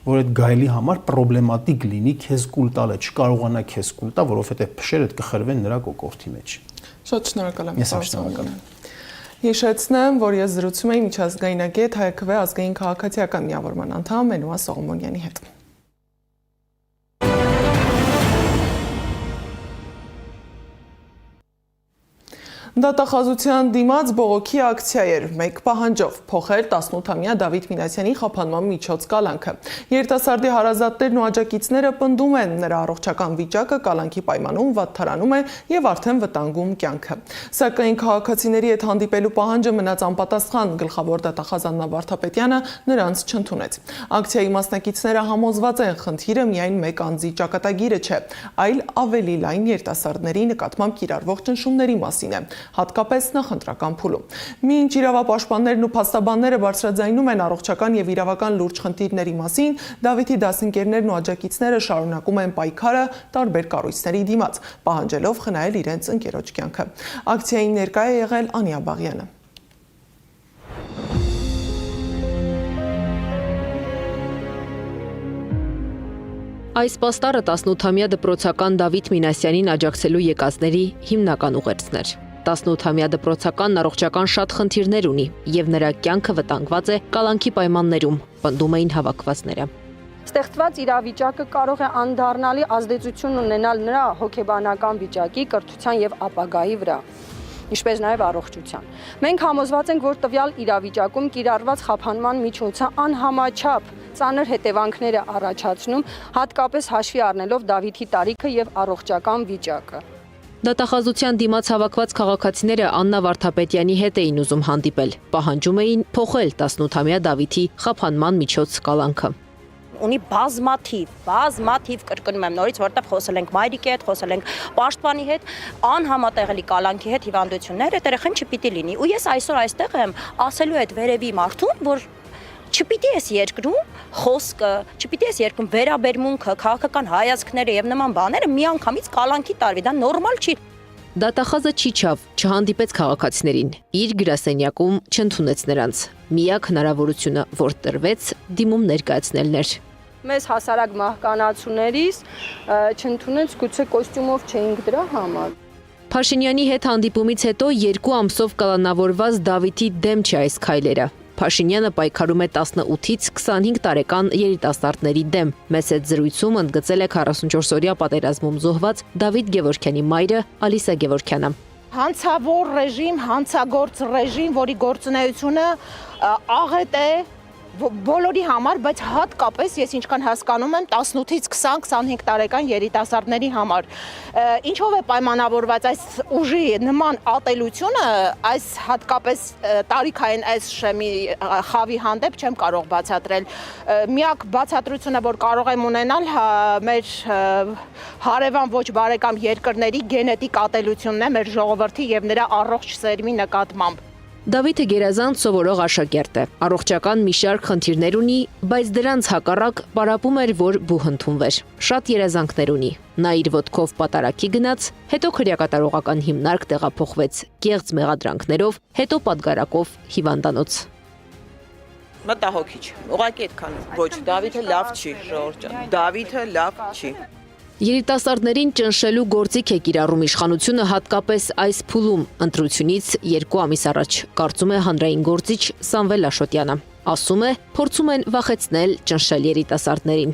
որ այդ գայլի համար պրոբլեմատիկ լինի քեզ կուլ տալը, չկարողանա քեզ կուլ տա, որովհետև փշերդ կխրվեն նրա կոկորդի մեջ։ Շատ շնորհակալ եմ։ Ես շնորհակալ եմ։ Հիշեցնեմ, որ ես զրուցում եմ միջազգայնագետ ՀԿՎ ազգային քաղաքացիական միավորման անդամ Մենուա Սողոմոնյանի հետ։ Դատախազության դիմաց բողոքի ակցիա էր մեկ պահանջով փոխել 18-ամյա Դավիթ Մինասյանի խափանման միջոց կալանքը։ Երիտասարդի հարազատներն ու աջակիցները պնդում են նրա առողջական վիճակը կալանքի պայմանում վատթարանում է եւ արդեն վտանգում կյանքը։ Սակայն քաղաքացիների հետ հանդիպելու պահանջը մնաց անպատասխան, գլխավոր դատախազ Աննա Վարդապետյանը նրանց չընդունեց։ Ակցիայի մասնակիցները համոզված են խնդիրը միայն մեկ անձի ճակատագիրը չէ, այլ ավելի լայն երիտասարդների նկատմամբ կիրառվող ճնշումների մասին է, հատկապես նախընտրական փուլում։ Մինչ իրավապաշտպաններն ու փաստաբանները բարձրաձայնում են առողջական եւ իրավական լուրջ խնդիրների մասին, Դավիթի դասընկերներն ու աջակիցները շարունակում են պայքարը տարբեր կառույցների դիմաց, պահանջելով խնայել իրենց ընկերոջ կյանքը։ Ակցիային ներկայ է եղել Անիա Բաղյանը։ Այս պաստառը 18-ամյա դպրոցական Դավիթ Մինասյանին աջակցելու եկածների հիմնական ուղերձն էր։ 18-ամյա դպրոցականն առողջական շատ խնդիրներ ունի եւ նրա կյանքը վտանգված է կալանքի պայմաններում, պնդում էին հավաքվածները։ Ստեղծված իրավիճակը կարող է անդառնալի ազդեցություն ունենալ նրա հոգեբանական վիճակի, կրթության եւ ապագայի վրա, ինչպես նաեւ առողջության։ Մենք համոզված ենք, որ տվյալ իրավիճակում կիրառված խափանման միջոցը անհամաչափ ծանր հետևանքներ է առաջացնում, հատկապես հաշվի առնելով Դավիթի տարիքը եւ առողջական վիճակը։ Դատախազության դիմաց հավաքված քաղաքացիները Աննա Վարդապետյանի հետ էին ուզում հանդիպել, պահանջում էին փոխել 18-ամյա Դավիթի խափանման միջոց կալանքը։ Ունի բազմաթիվ կրկնում եմ նորից, որտեղ խոսել ենք մայրիկի հետ, խոսել ենք պաշտպանի հետ, անհամատեղելի կալանքի հետ հիվանդություններ, այդ երեխան չպիտի լինի։ Ու ես այսօր այստեղ եմ ասելու այդ վերևի մարդուն, որ չպիտի էս երկրում խոսքը, չպիտի էս երկրում վերաբերմունքը, քաղաքական հայացքները եւ նման բաները միանգամից կալանքի տարվի, դա նորմալ չի։ Դատախազը չիջավ, չհանդիպեց քաղաքացիներին, իր գրասենյակում չընդունեց նրանց։ Միակ հնարավորությունը, որ տրվեց, դիմում ներկայացնելն էր։ Մեզ հասարակ մահկանացուներից չընդունեց, գուցե կոստյումով չէինք դրա համար։ Փաշինյանի հետ հանդիպումից հետո 2 ամսով կալանավորված Դավիթի դեմ չէ այս քայլերը։ Փաշինյանը պայքարում է 18-ից 25 տարեկան երիտասարդների դեմ։ Մեծ այդ զրույցում ընդգծել է 44-օրյա պատերազմում զոհված Դավիթ Գևորգյանի մայրը Ալիսա Գևորգյանը։ Հանցավոր ռեժիմ, հանցագործ ռեժիմ, որի գործունեությունը աղետ է, բոլորի համար, բայց հատկապես ես ինչքան հասկանում եմ 18-ից 20-25 տարեկան երիտասարդների համար։ Ինչով է պայմանավորված այս ուժի նման ատելությունը, այս հատկապես տարիքային այս շեմի խավի հանդեպ չեմ կարող բացատրել։ Միակ բացատրությունը, որ կարող եմ ունենալ, մեր հարևան ոչ բարեկամ երկրների գենետիկ ատելությունն է մեր ժողովրդի եւ նրա առողջ սերմի նկատմամբ։ Դավիթը գերազանց սովորող աշակերտ է, առողջական մի շարք խնդիրներ ունի, բայց դրանց հակառակ պարապում էր, որ բուհ ընդունվեր։ Շատ երազանքներ ունի։ Նա իր ոտքով պատարակի գնաց, հետո քրեակատարողական հիմնարկ տեղափոխվեց, կեղծ մեղադրանքներով, հետո պատգարակով հիվանդանոց։ Մտահոգիչ։ Ուղղակի այդքան։ Ոչ, Դավիթը լավ չի, Ժորժ ջան։ Դավիթը լավ չի։ Երիտասարդներին ճնշելու գործիք է կիրառում իշխանությունը հատկապես այս փուլում ընտրությունից 2 ամիս առաջ, կարծում է հանրային գործիչ Սամվել Աշոտյանը։ Ասում է, փորձում են վախեցնել, ճնշել երիտասարդներին։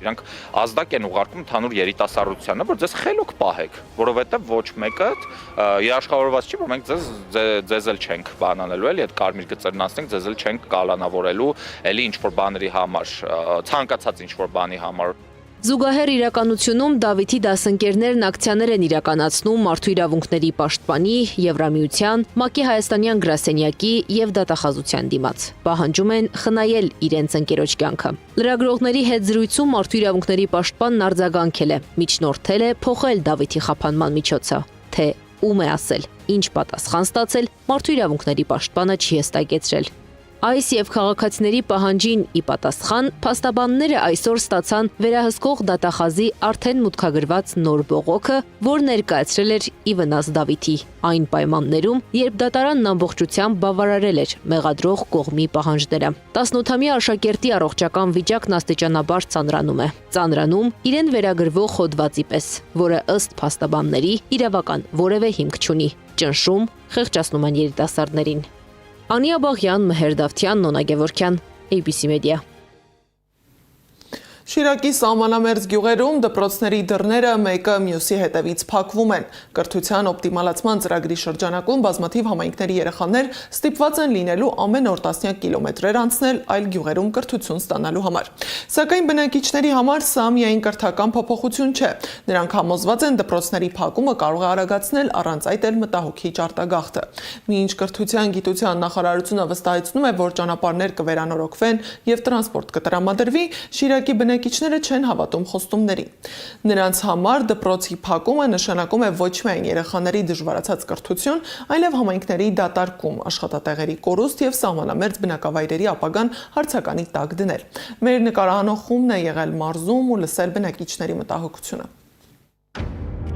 Իրանք ազդակ են ուղարկում ընդհանուր երիտասարդությանը, որ ձեզ խելոք պահեք, որովհետև ոչ մեկը երաշխավորված չի, որ մենք ձեզ էլ չենք բանանելու, էլի այդ կարմիր գծերն անցնենք, ձեզ էլ չենք կալանավորելու, էլի ինչ-որ բաների համար, ցանկացած ինչ-որ բանի համար։ Զուգահեռ իրականությունում Դավիթի դասընկերներն ակցիաներ են իրականացնում մարդու իրավունքների պաշտպանի, Եվրամիության, ՄԱԿ-ի հայաստանյան գրասենյակի եւ դատախազության դիմաց։ Պահանջում են խնայել իրենց ընկերոջ կյանքը։ Լրագրողների հետ զրույցում մարդու իրավունքների պաշտպանն արձագանքել է, միջնորդել է փոխել Դավիթի խափանման միջոցը, թե ում է ասել, ինչ պատասխան ստացել, մարդու իրավունքների պաշտպանը չի հստակեցրել։ Այս եւ քաղաքացիների պահանջին ի պատասխան փաստաբանները այսօր ստացան վերահսկող դատախազի արդեն մուտքագրված նոր բողոքը, որ ներկայացրել էր ի վնաս Դավիթի, այն պայմաններում, երբ դատարանն ամբողջությամբ բավարարել էր մեղադրող կողմի պահանջները։ 18-ամյա աշակերտի առողջական վիճակն աստիճանաբար ծանրանում է։ Ծանրանում իրեն վերագրվող հոդվածի պես, որը ըստ փաստաբանների իրավական որևէ հիմք չունի։ Ճնշում, խեղճացնում են երիտասարդներին։ Անիա Բաղյան, Մհեր Դավթյան, Նոնա Գևորգյան, ABC Media։ Շիրակի սահմանամերձ գյուղերում դպրոցների դռները մեկը մյուսի հետևից փակվում են։ Կրթության օպտիմալացման ծրագրի շրջանակում բազմաթիվ համայնքների երեխաներ ստիպված են լինելու ամեն օր տասնյակ կիլոմետրեր անցնել այլ գյուղերում կրթություն ստանալու համար։ Սակայն բնակիչների համար սա միայն կրթական փոփոխություն չէ։ Նրանք համոզված են դպրոցների փակումը կարող է արագացնել առանց այդ էլ մտահոգիչ արտագաղթը։ Մինչ կրթության գիտության նախարարությունը վստահեցնում է, որ ճանապարհներ կվերանորոգվեն եւ տրանսպորտ կտրամադրվի, Շիրակի բնակիչները չեն հավատում խոստումներին։ Նրանց համար դպրոցի փակումը նշանակում է ոչ միայն երեխաների դժվարացած կրթություն, այլև համայնքների դատարկում, աշխատատեղերի կորուստ եւ սահմանամերձ բնակավայրերի ապագան հարցականի տակ դնել։ Մեր նկարահանող խումբն է եղել մարզում ու լսել բնակիչների մտահոգությունը։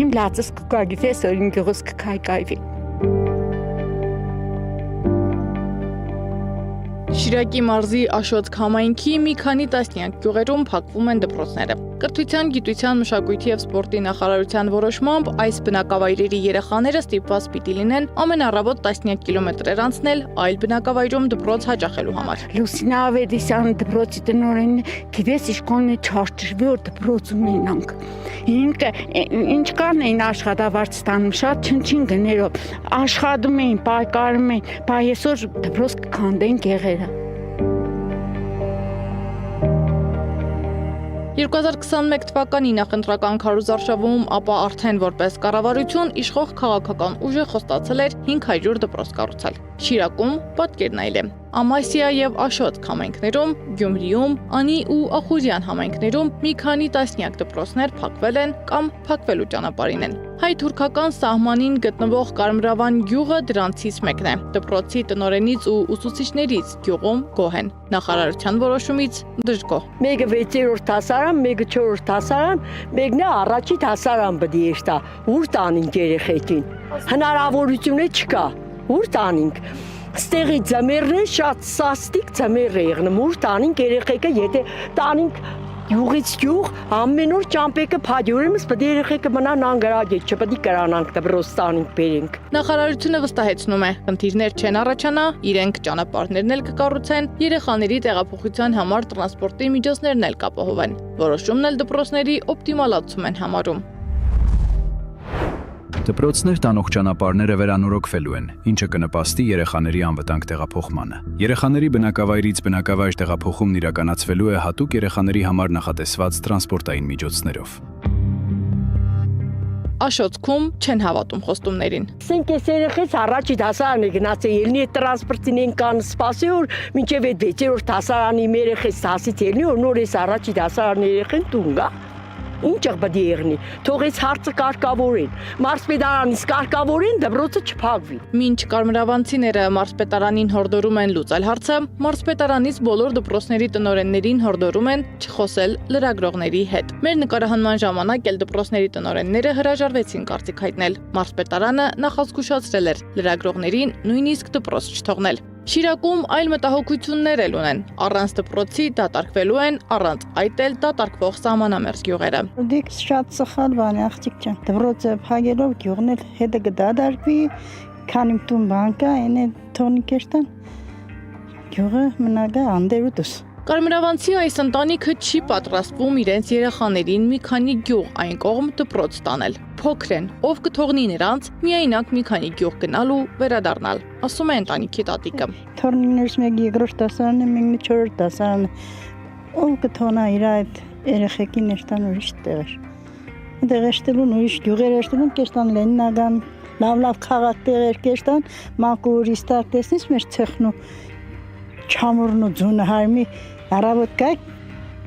Իմ լացս կգագիվես, որ իմ գյուղս կքայքայվի։ Շիրակի մարզի Աշոտք համայնքի մի քանի տասնյակ գյուղերում փակվում են դպրոցները։ Կրթության, գիտության, մշակույթի եւ սպորտի նախարարության որոշմամբ այս բնակավայրերի երեխաները ստիպված պիտի լինեն ամեն առավոտ տասնյակ կիլոմետրեր անցնել այլ բնակավայրում դպրոց հաճախելու համար։ Լուսինա Ավետիսյան դպրոցի տնօրենն գիտես իշխանն չարժվի որ դպրոց ունենանք։ Ինչ կան էին աշխատավարձ ստանում շատ չնչին գներով աշխատում էին, պայքարում էին, բայց այսօր դպրոց կքանդեն գեղերը։ 2021 թվականի նախընտրական քարոզարշավում, ապա արդեն որպես կառավարություն իշխող քաղաքական ուժը խոստացել էր 500 դպրոց կառուցել։ Շիրակում պատկերն այլ է։ Ամասիա եւ Աշոտք համայնքներում, Գյումրիում, Անի ու Ախուզյան համայնքներում մի քանի տասնյակ դպրոցներ փակվել են կամ փակվելու ճանապարհին են։ Հայ-թուրքական սահմանին գտնվող Կարմրավան գյուղը դրանցից մեկն է։ Դպրոցի տնօրենից ու ուսուցիչներից գյուղում գոհ են։ Նախարարության որոշումից դժգոհ։ Մեկը 6-րդ դասարան, մեկը 4-րդ դասարան, մեկն է առաջի դասարան պետք է ստա։ Ուր տանենք երեխեքին։ Հնարավորություն չկա։ Ուր տանենք։ Ստեղի ձմեռն շատ սաստիկ ձմեռ է եղնում։ Ուր տանենք երեխեքը, եթե տանենք յուղից յուղ ամեն օր ճամպեկը փաջուրեմս պետք է երեխեքը մնան անգրագետ, չպետք է կրանանք դպրոց տանենք բերենք։ Նախարարությունը վստահեցնում է, խնդիրներ չեն առաջանա, իրենք ճանապարհներն էլ կկառուցեն, երեխաների տեղափոխության համար տրանսպորտի միջոցներն էլ կապահովեն։ Որոշումն էլ դպրոցների օպտիմալացում են համարում։ Դպրոցներ տանող ճանապարհները վերանորոգվելու են, ինչը կնպաստի երեխաների անվտանգ տեղափոխմանը։ Երեխաների բնակավայրից բնակավայր տեղափոխումն իրականացվելու է հատուկ երեխաների համար նախատեսված տրանսպորտային միջոցներով։ Աշոտքում չեն հավատում խոստումներին։ Սենք ես երեխես առաջի դասարան է գնացել, ելնի այդ տրանսպորտին են կան սպասի, որ մինչև այդ 6-րդ դասարանի մեր երեխես դասից ելնի, որ նոր ես առաջի դասարանի երեխեն տուն գա։ Ինչ պետք է եղնի, թող այս հարցը կարգավորեն, մարզպետարանից կարգավորեն, դպրոցը չփակվի։ Մինչ կարմրավանցիները մարզպետարանին հորդորում են լուծել հարցը, մարզպետարանից բոլոր դպրոցների տնօրեններին հորդորում են չխոսել լրագրողների հետ։ Մեր նկարահանման ժամանակ էլ դպրոցների տնօրենները հրաժարվեցին կարծիք հայտնել։ Մարզպետարանը նախազգուշացրել էր լրագրողներին նույնիսկ դպրոց չթողնել։ Շիրակում այլ մտահոգություններ էլ ունեն։ Առանց դպրոցի դատարկվելու են, առանց այդ էլ դատարկվող սահմանամերձ գյուղերը։ Դիք շատ սխալ բան է, աղջիկ ջան։ Դպրոցը փակելով գյուղն էլ հետը կդատարկվի, քանի տուն բանկա, այնե թոնի կերտան։ Գյուղը մնա անդերուտս։ Կարմրավանցի այս ընտանիքը չի պատրաստվում իրենց երեխաներին մի քանի գյուղ այն կողմ դպրոց տանել։ Փոքր են, ով կթողնի նրանց միայնակ մի քանի գյուղ գնալ ու վերադառնալ, ասում է ընտանիքի տատիկը։ Թորնիներս մեկ երկրորդ դասարանը, մեկն 4-րդ դասարանը։ Ով կթողնա իր այդ երեխեքին ներտան ուրիշ տեղեր։ Դեղ էշտելուն ուրիշ գյուղեր էշտելուն կեշտան Լենինական, լավ քաղաք տեղեր կեշտան, մակուր իստակ տեսնես մեր ցեխնու չամուրն ու ձունը հարմի Արավոտ կայք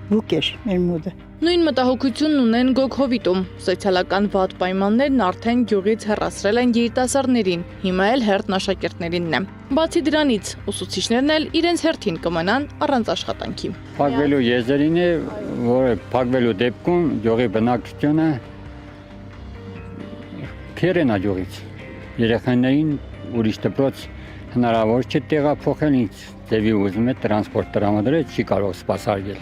բուկեր մեր մոդը։ Նույն մտահոգությունն ունեն Գոգհովիտում։ Սոցիալական վատ պայմաններն արդեն գյուղից հեռացրել են երիտասարդներին, հիմա էլ հերթն աշակերտներինն է։ Բացի դրանից, ուսուցիչներն էլ իրենց հերթին կմնան առանց աշխատանքի։ Փակվելու եզերին է, որը փակվելու դեպքում գյուղի բնակչությունը քերենա գյուղից։ Երեխաներին ուրիշ դպրոց հնարավոր չէ տեղափոխել, ինչ ձևի ուզում է տրանսպորտ տրամադրել, չի կարող սպասարկել։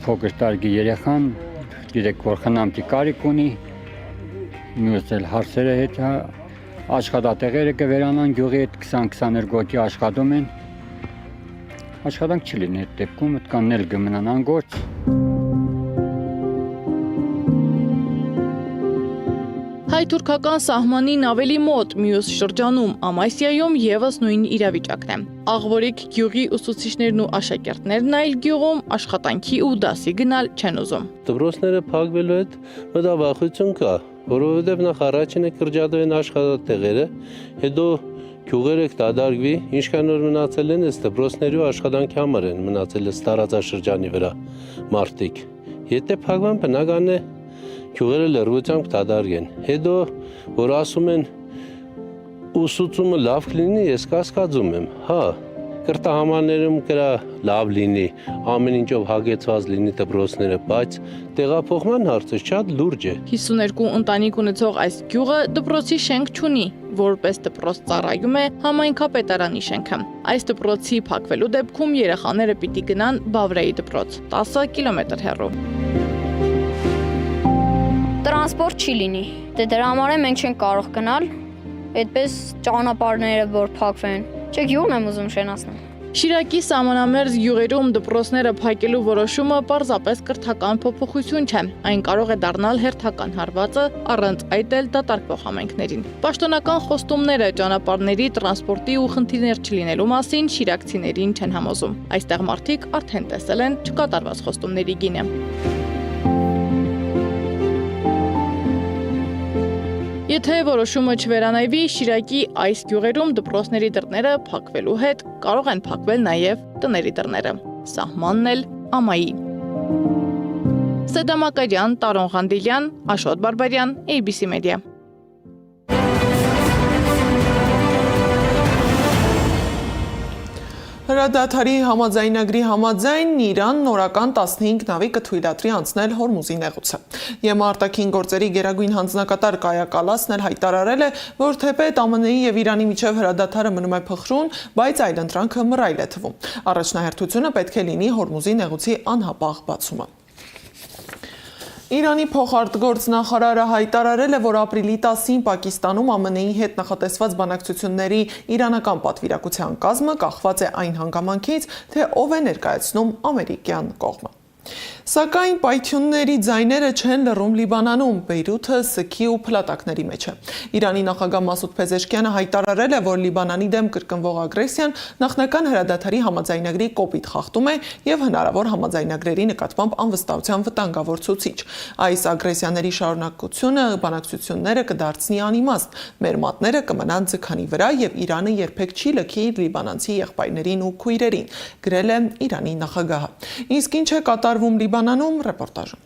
Փոքր տարեկան երեխան գիտեք, որ խնամքի կարիք ունի, մյուս էլ հարցերը հետ աշխատատեղերը կվերանան գյուղի հետ 20-22 հոգի աշխատում են։ Աշխատանք չի լինի այդ դեպքում, այդքանն էլ կմնան անգործ։ Հայ-թուրքական սահմանին ավելի մոտ մյուս շրջանում Ամասիայում եւս նույն իրավիճակն է։ Աղվորիկ գյուղի ուսուցիչներն ու աշակերտներն այլ գյուղում աշխատանքի ու դասի գնալ չեն ուզում։ Դպրոցները փակվելու հետ մտավախություն կա, որովհետև նախ առաջինը կրճատվեն աշխատատեղերը, հետո գյուղերը կդադարվի, ինչքան որ մնացել են, այս դպրոցների ու աշխատանքի համար են մնացել այս տարածաշրջանի վրա մարդիկ։ Եթե փակվան բնական է գյուղերը լրացությամբ կդադարվեն։ Հետո որ ասում են ուսուցումը լավ կլինի, ես կասկածում եմ, հա, կրտահամաններում կրա լավ լինի, ամեն ինչով հագեցված լինի դպրոցները, բայց տեղափոխման հարցը շատ լուրջ է։ 52 ընտանիք ունեցող այս գյուղը դպրոցի շենք չունի, որպես դպրոց ծառայում է համայնքապետարանի շենքը։ Այս դպրոցի փակվելու դեպքում երեխաները պիտի գնան Բավրայի դպրոց, 10 կիլոմետր հեռու։ Տրանսպորտ չի լինի, դրա համար մենք չենք կարող գնալ, այդպես ճանապարհները որ փակվեն, չէ գյուղն եմ ուզում շենացնել։ Շիրակի սահմանամերձ գյուղերում դպրոցները փակելու որոշումը պարզապես կրթական փոփոխություն չէ, այն կարող է դառնալ հերթական հարվածը առանց այդ էլ դատարկվող համայնքներին։ Պաշտոնական խոստումները ճանապարհների, տրանսպորտի ու խնդիրներ չլինելու մասին շիրակցիներին չեն համոզում։ Այստեղ մարդիկ արդեն տեսել են չկատարված խոստումների գինը։ Եթե որոշումը չվերանայվի, Շիրակի այս գյուղերում դպրոցների դռները փակվելու հետ կարող են փակվել նաև տների դռները։ Սահմանն էլ ամայի։ Սեդա Մակարյան, Տարոն Ղանդիլյան, Աշոտ Բարբարյան, ABC Media։ Հրադադարի համաձայնագրի համաձայն Իրան նորական 15 նավի կթույլատրի անցնել Հորմուզի նեղուցը։ ԵՄ արտաքին գործերի գերագույն հանձնակատար Կայա Կալասն էլ հայտարարել է, որ թեպետ ԱՄՆ-ի եւ Իրանի միջև հրադադարը մնում է փխրուն, բայց այլընտրանքը մռայլ է թվում։ Առաջնահերթությունը պետք է լինի Հորմուզի նեղուցի անհապաղ բացումը։ Իրանի փոխարտգործնախարարը հայտարարել է, որ ապրիլի 10-ին Պակիստանում ԱՄՆ-ի հետ նախատեսված բանակցությունների իրանական պատվիրակության կազմը կախված է այն հանգամանքից, թե ով է ներկայացնում ամերիկյան կողմը։ Սակայն պայթյունների ձայները չեն լռում Լիբանանում, Բեյրութը սգի ու փլատակների մեջ է։ Իրանի նախագահ Մասուդ Փեզեշքյանը հայտարարել է, որ Լիբանանի դեմ կրկնվող ագրեսիան նախնական հրադադարի համաձայնագրի կոպիտ խախտում է եւ հնարավոր համաձայնագրերի նկատմամբ անվստահության վտանգավոր ցուցիչ։ Այս ագրեսիաների շարունակությունը բանակցությունները կդարձնի անիմաստ։ Մեր մատները կմնան ձգանի վրա եւ Իրանը երբեք չի լքի իր լիբանանցի եղբայրներին ու քույրերին, գրել է Իրանի նախագահը։ Իսկ ինչ է կատարվում Լիբանանում, ռեպորտաժը։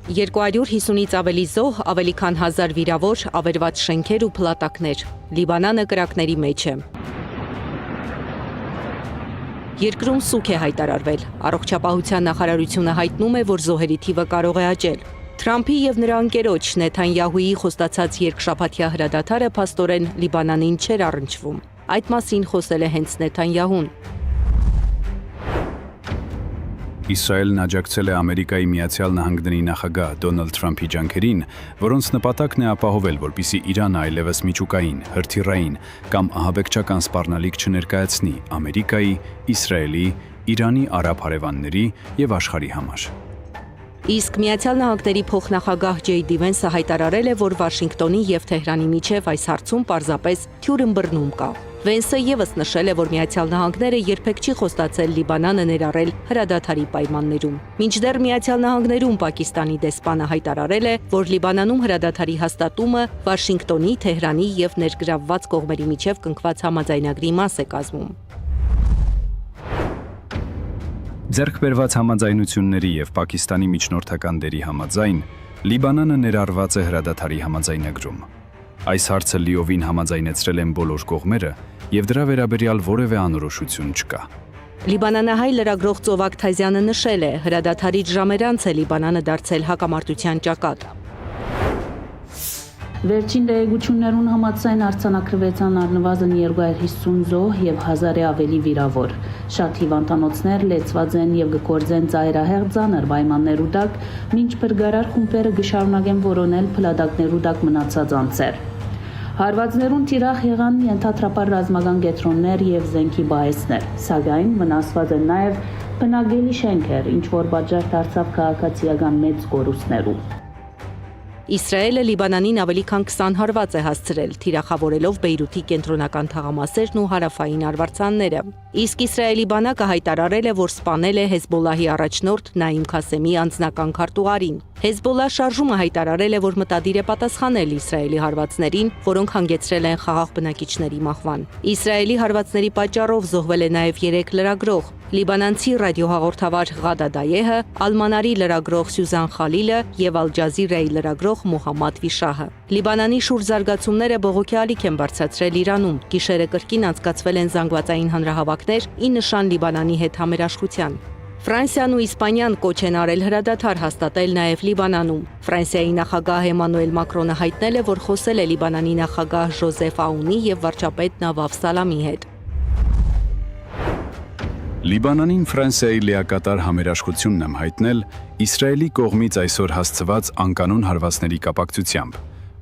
250-ից ավելի զոհ, ավելի քան 1000 վիրավոր, ավերված շենքեր ու փլատակներ։ Լիբանանը կրակների մեջ է։ Երկրում սուգ է հայտարարվել։ Առողջապահության նախարարությունը հայտնում է, որ զոհերի թիվը կարող է աճել։ Թրամփի եւ նրա ընկերոջ Նեթանյահուի խոստացած երկշաբաթյա հրադադարը փաստորեն Լիբանանին չէր առնչվում։ Այդ մասին խոսել է հենց Նեթանյահուն։ Իսրայելն աջակցել է Ամերիկայի Միացյալ Նահանգների նախագահ Դոնալդ Թրամփի ջանքերին, որոնց նպատակն է ապահովել, որպեսզի Իրանը այլևս միջուկային, հրթիռային կամ ահաբեկչական սպառնալիք չներկայացնի Ամերիկայի, Իսրայելի, Իրանի արաբ հարևանների եւ աշխարհի համար։ Իսկ Միացյալ Նահանգների փոխնախագահ Ջեյ Դի Վենսը հայտարարել է, որ Վաշինգտոնի եւ Թեհրանի միջև այս հարցում պարզապես թյուրըմբռնում կա։ Վենսը եւս նշել է, որ Միացյալ Նահանգները երբեք չի խոստացել Լիբանանը ներառել հրադադարի պայմաններում։ Մինչդեռ Միացյալ Նահանգներում Պակիստանի դեսպանը հայտարարել է, որ Լիբանանում հրադադարի հաստատումը Վաշինգտոնի, Թեհրանի եւ ներգրավված կողմերի միջև կնքված համաձայնագրի մաս է կազմում։ Ձեռք բերված համաձայնությունների եւ Պակիստանի միջնորդական դերի համաձայն Լիբանանը ներառված է հրադադարի համաձայնագրում։ Այս հարցը լիովին համաձայնեցրել են բոլոր կողմերը եւ դրա վերաբերյալ որևէ անորոշություն չկա։ Լիբանանահայ լրագրող Ծովակ Թազյանը նշել է, հրադադարից ժամեր անց է Լիբանանը դարձել հակամարտության ճակատ։ Վերջին տեղեկություններուն համաձայն արձանագրվեցան առնվազն 250 զոհ եւ 1000-ի ավելի վիրավոր։ Շատ հիվանդանոցներ լեցված են եւ գործեն ծայրահեղ ծանր պայմաններու տակ, մինչ բրգարար խումբերը գշարունակեն որոնել փլատակներու տակ մնացած անձեր։ Հարվածներուն տիրախ եղան ենթադրաբար ռազմական կետրոններ եւ զենքի բայեսներ, սակայն վնասված են նաեւ բնակելի շենքեր, ինչ որ պատճառ դարձավ քաղաքացիական մեծ կորուստներու։ Իսրայելը Լիբանանին ավելի քան 20 հարված է հասցրել, թիրախավորելով Բեյրութի կենտրոնական թաղամասերն ու հարավային արվարձանները։ Իսկ Իսրայելի բանակը հայտարարել է, որ սպանել է Հեզբոլլահի առաջնորդ Նաիմ Քասեմի անձնական քարտուղարին։ Հեզբոլլա շարժումը հայտարարել է, որ մտադիր է պատասխանել Իսրայելի հարվածներին, որոնք հանգեցրել են խաղաղ բնակիչների մահվան։ Իսրայելի հարվածների պատճառով զոհվել է նաև 3 լրագրող՝ լիբանանցի ռադիոհաղորդավար Ղադա Դայեհը, Ալմանարի լրագրող Սյուզան Խալիլը եւ Ալ Ջազիրայի լրագրող Մոհամմադ Վիշահը։ Լիբանանի շուրջ զարգացումները բողոքի ալիք են բարձրացրել Իրանում։ Գիշերը կրկին անցկացվել են զանգվածային հանրահավաքներ՝ ի նշան Լիբանանի հետ համերաշխության։ Ֆրանսիան ու Իսպանիան կոչ են արել հրադադար հաստատել նաև Լիբանանում։ Ֆրանսիայի նախագահ Էմանուել Մակրոնը հայտնել է, որ խոսել է Լիբանանի նախագահ Ժոզեֆ Աունի եւ վարչապետ Նավաֆ Սալամի հետ։ Լիբանանին Ֆրանսիայի լիակատար համերաշխությունն եմ հայտնել Իսրայելի կողմից այսօր հասցված անկանոն հարվածների կապակցությամբ,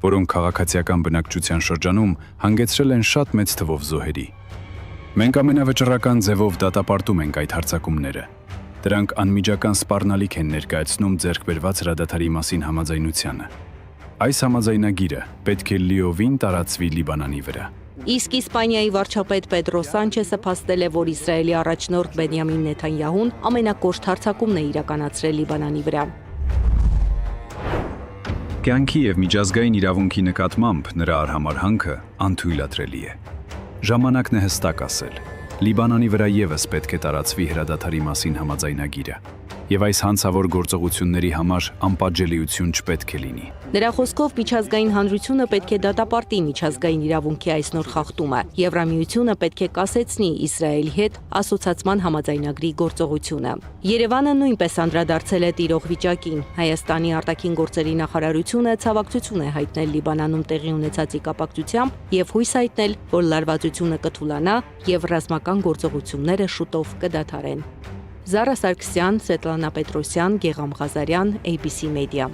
որոնք քաղաքացիական բնակչության շրջանում հանգեցրել են շատ մեծ թվով զոհերի։ Մենք ամենավճռական ձևով դատապարտում ենք այդ հարձակումները։ Դրանք անմիջական սպառնալիք են ներկայացնում ձեռքբերված հրադադարի մասին համաձայնությանը։ Այս համաձայնագիրը պետք է լիովին տարածվի Լիբանանի վրա։ Իսկ Իսպանիայի վարչապետ Պեդրո Սանչեսը փաստել է, որ Իսրայելի առաջնորդ Բենյամին Նեթանյահուն ամենակոշտ հարձակումն է իրականացրել Լիբանանի վրա։ Կյանքի եւ միջազգային իրավունքի նկատմամբ նրա արհամարհանքը անթույլատրելի է։ Ժամանակն է հստակ ասել. Լիբանանի վրա եւս պետք է տարածվի հրադադարի մասին համաձայնագիրը, եւ այս հանցավոր գործողությունների համար անպատժելիություն չպետք է լինի։ Նրա խոսքով միջազգային հանրությունը պետք է դատապարտի միջազգային իրավունքի այս նոր խախտումը։ Եվրամիությունը պետք է կասեցնի Իսրայելի հետ ասոցացման համաձայնագրի գործողությունը։ Երևանը նույնպես անդրադարձել է տիրող վիճակին։ Հայաստանի արտաքին գործերի նախարարությունը ցավակցություն է հայտնել Լիբանանում տեղի ունեցածի կապակցությամբ եւ հույս հայտնել, որ լարվածությունը կթուլանա եւ ռազմական գործողությունները շուտով կդադարեն։ Զարա Սարգսյան, Սվետլանա Պետրոսյան, Գեգամ Ղազարյան, ABC Media։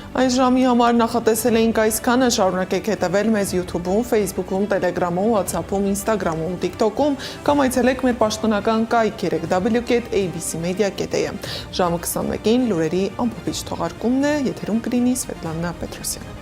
Այս ժամի համար նախատեսել էինք այսքանը, շարունակեք հետևել մեզ YouTube-ում, Facebook-ում, Telegram-ում, WhatsApp-ում, Instagram-ում, TikTok-ում կամ այցելեք մեր պաշտոնական կայք www.abcmedia.am։ Ժամը 21-ին լուրերի ամփոփիչ թողարկումն է, եթերում կլինի Սվետլանա Պետրոսյանը։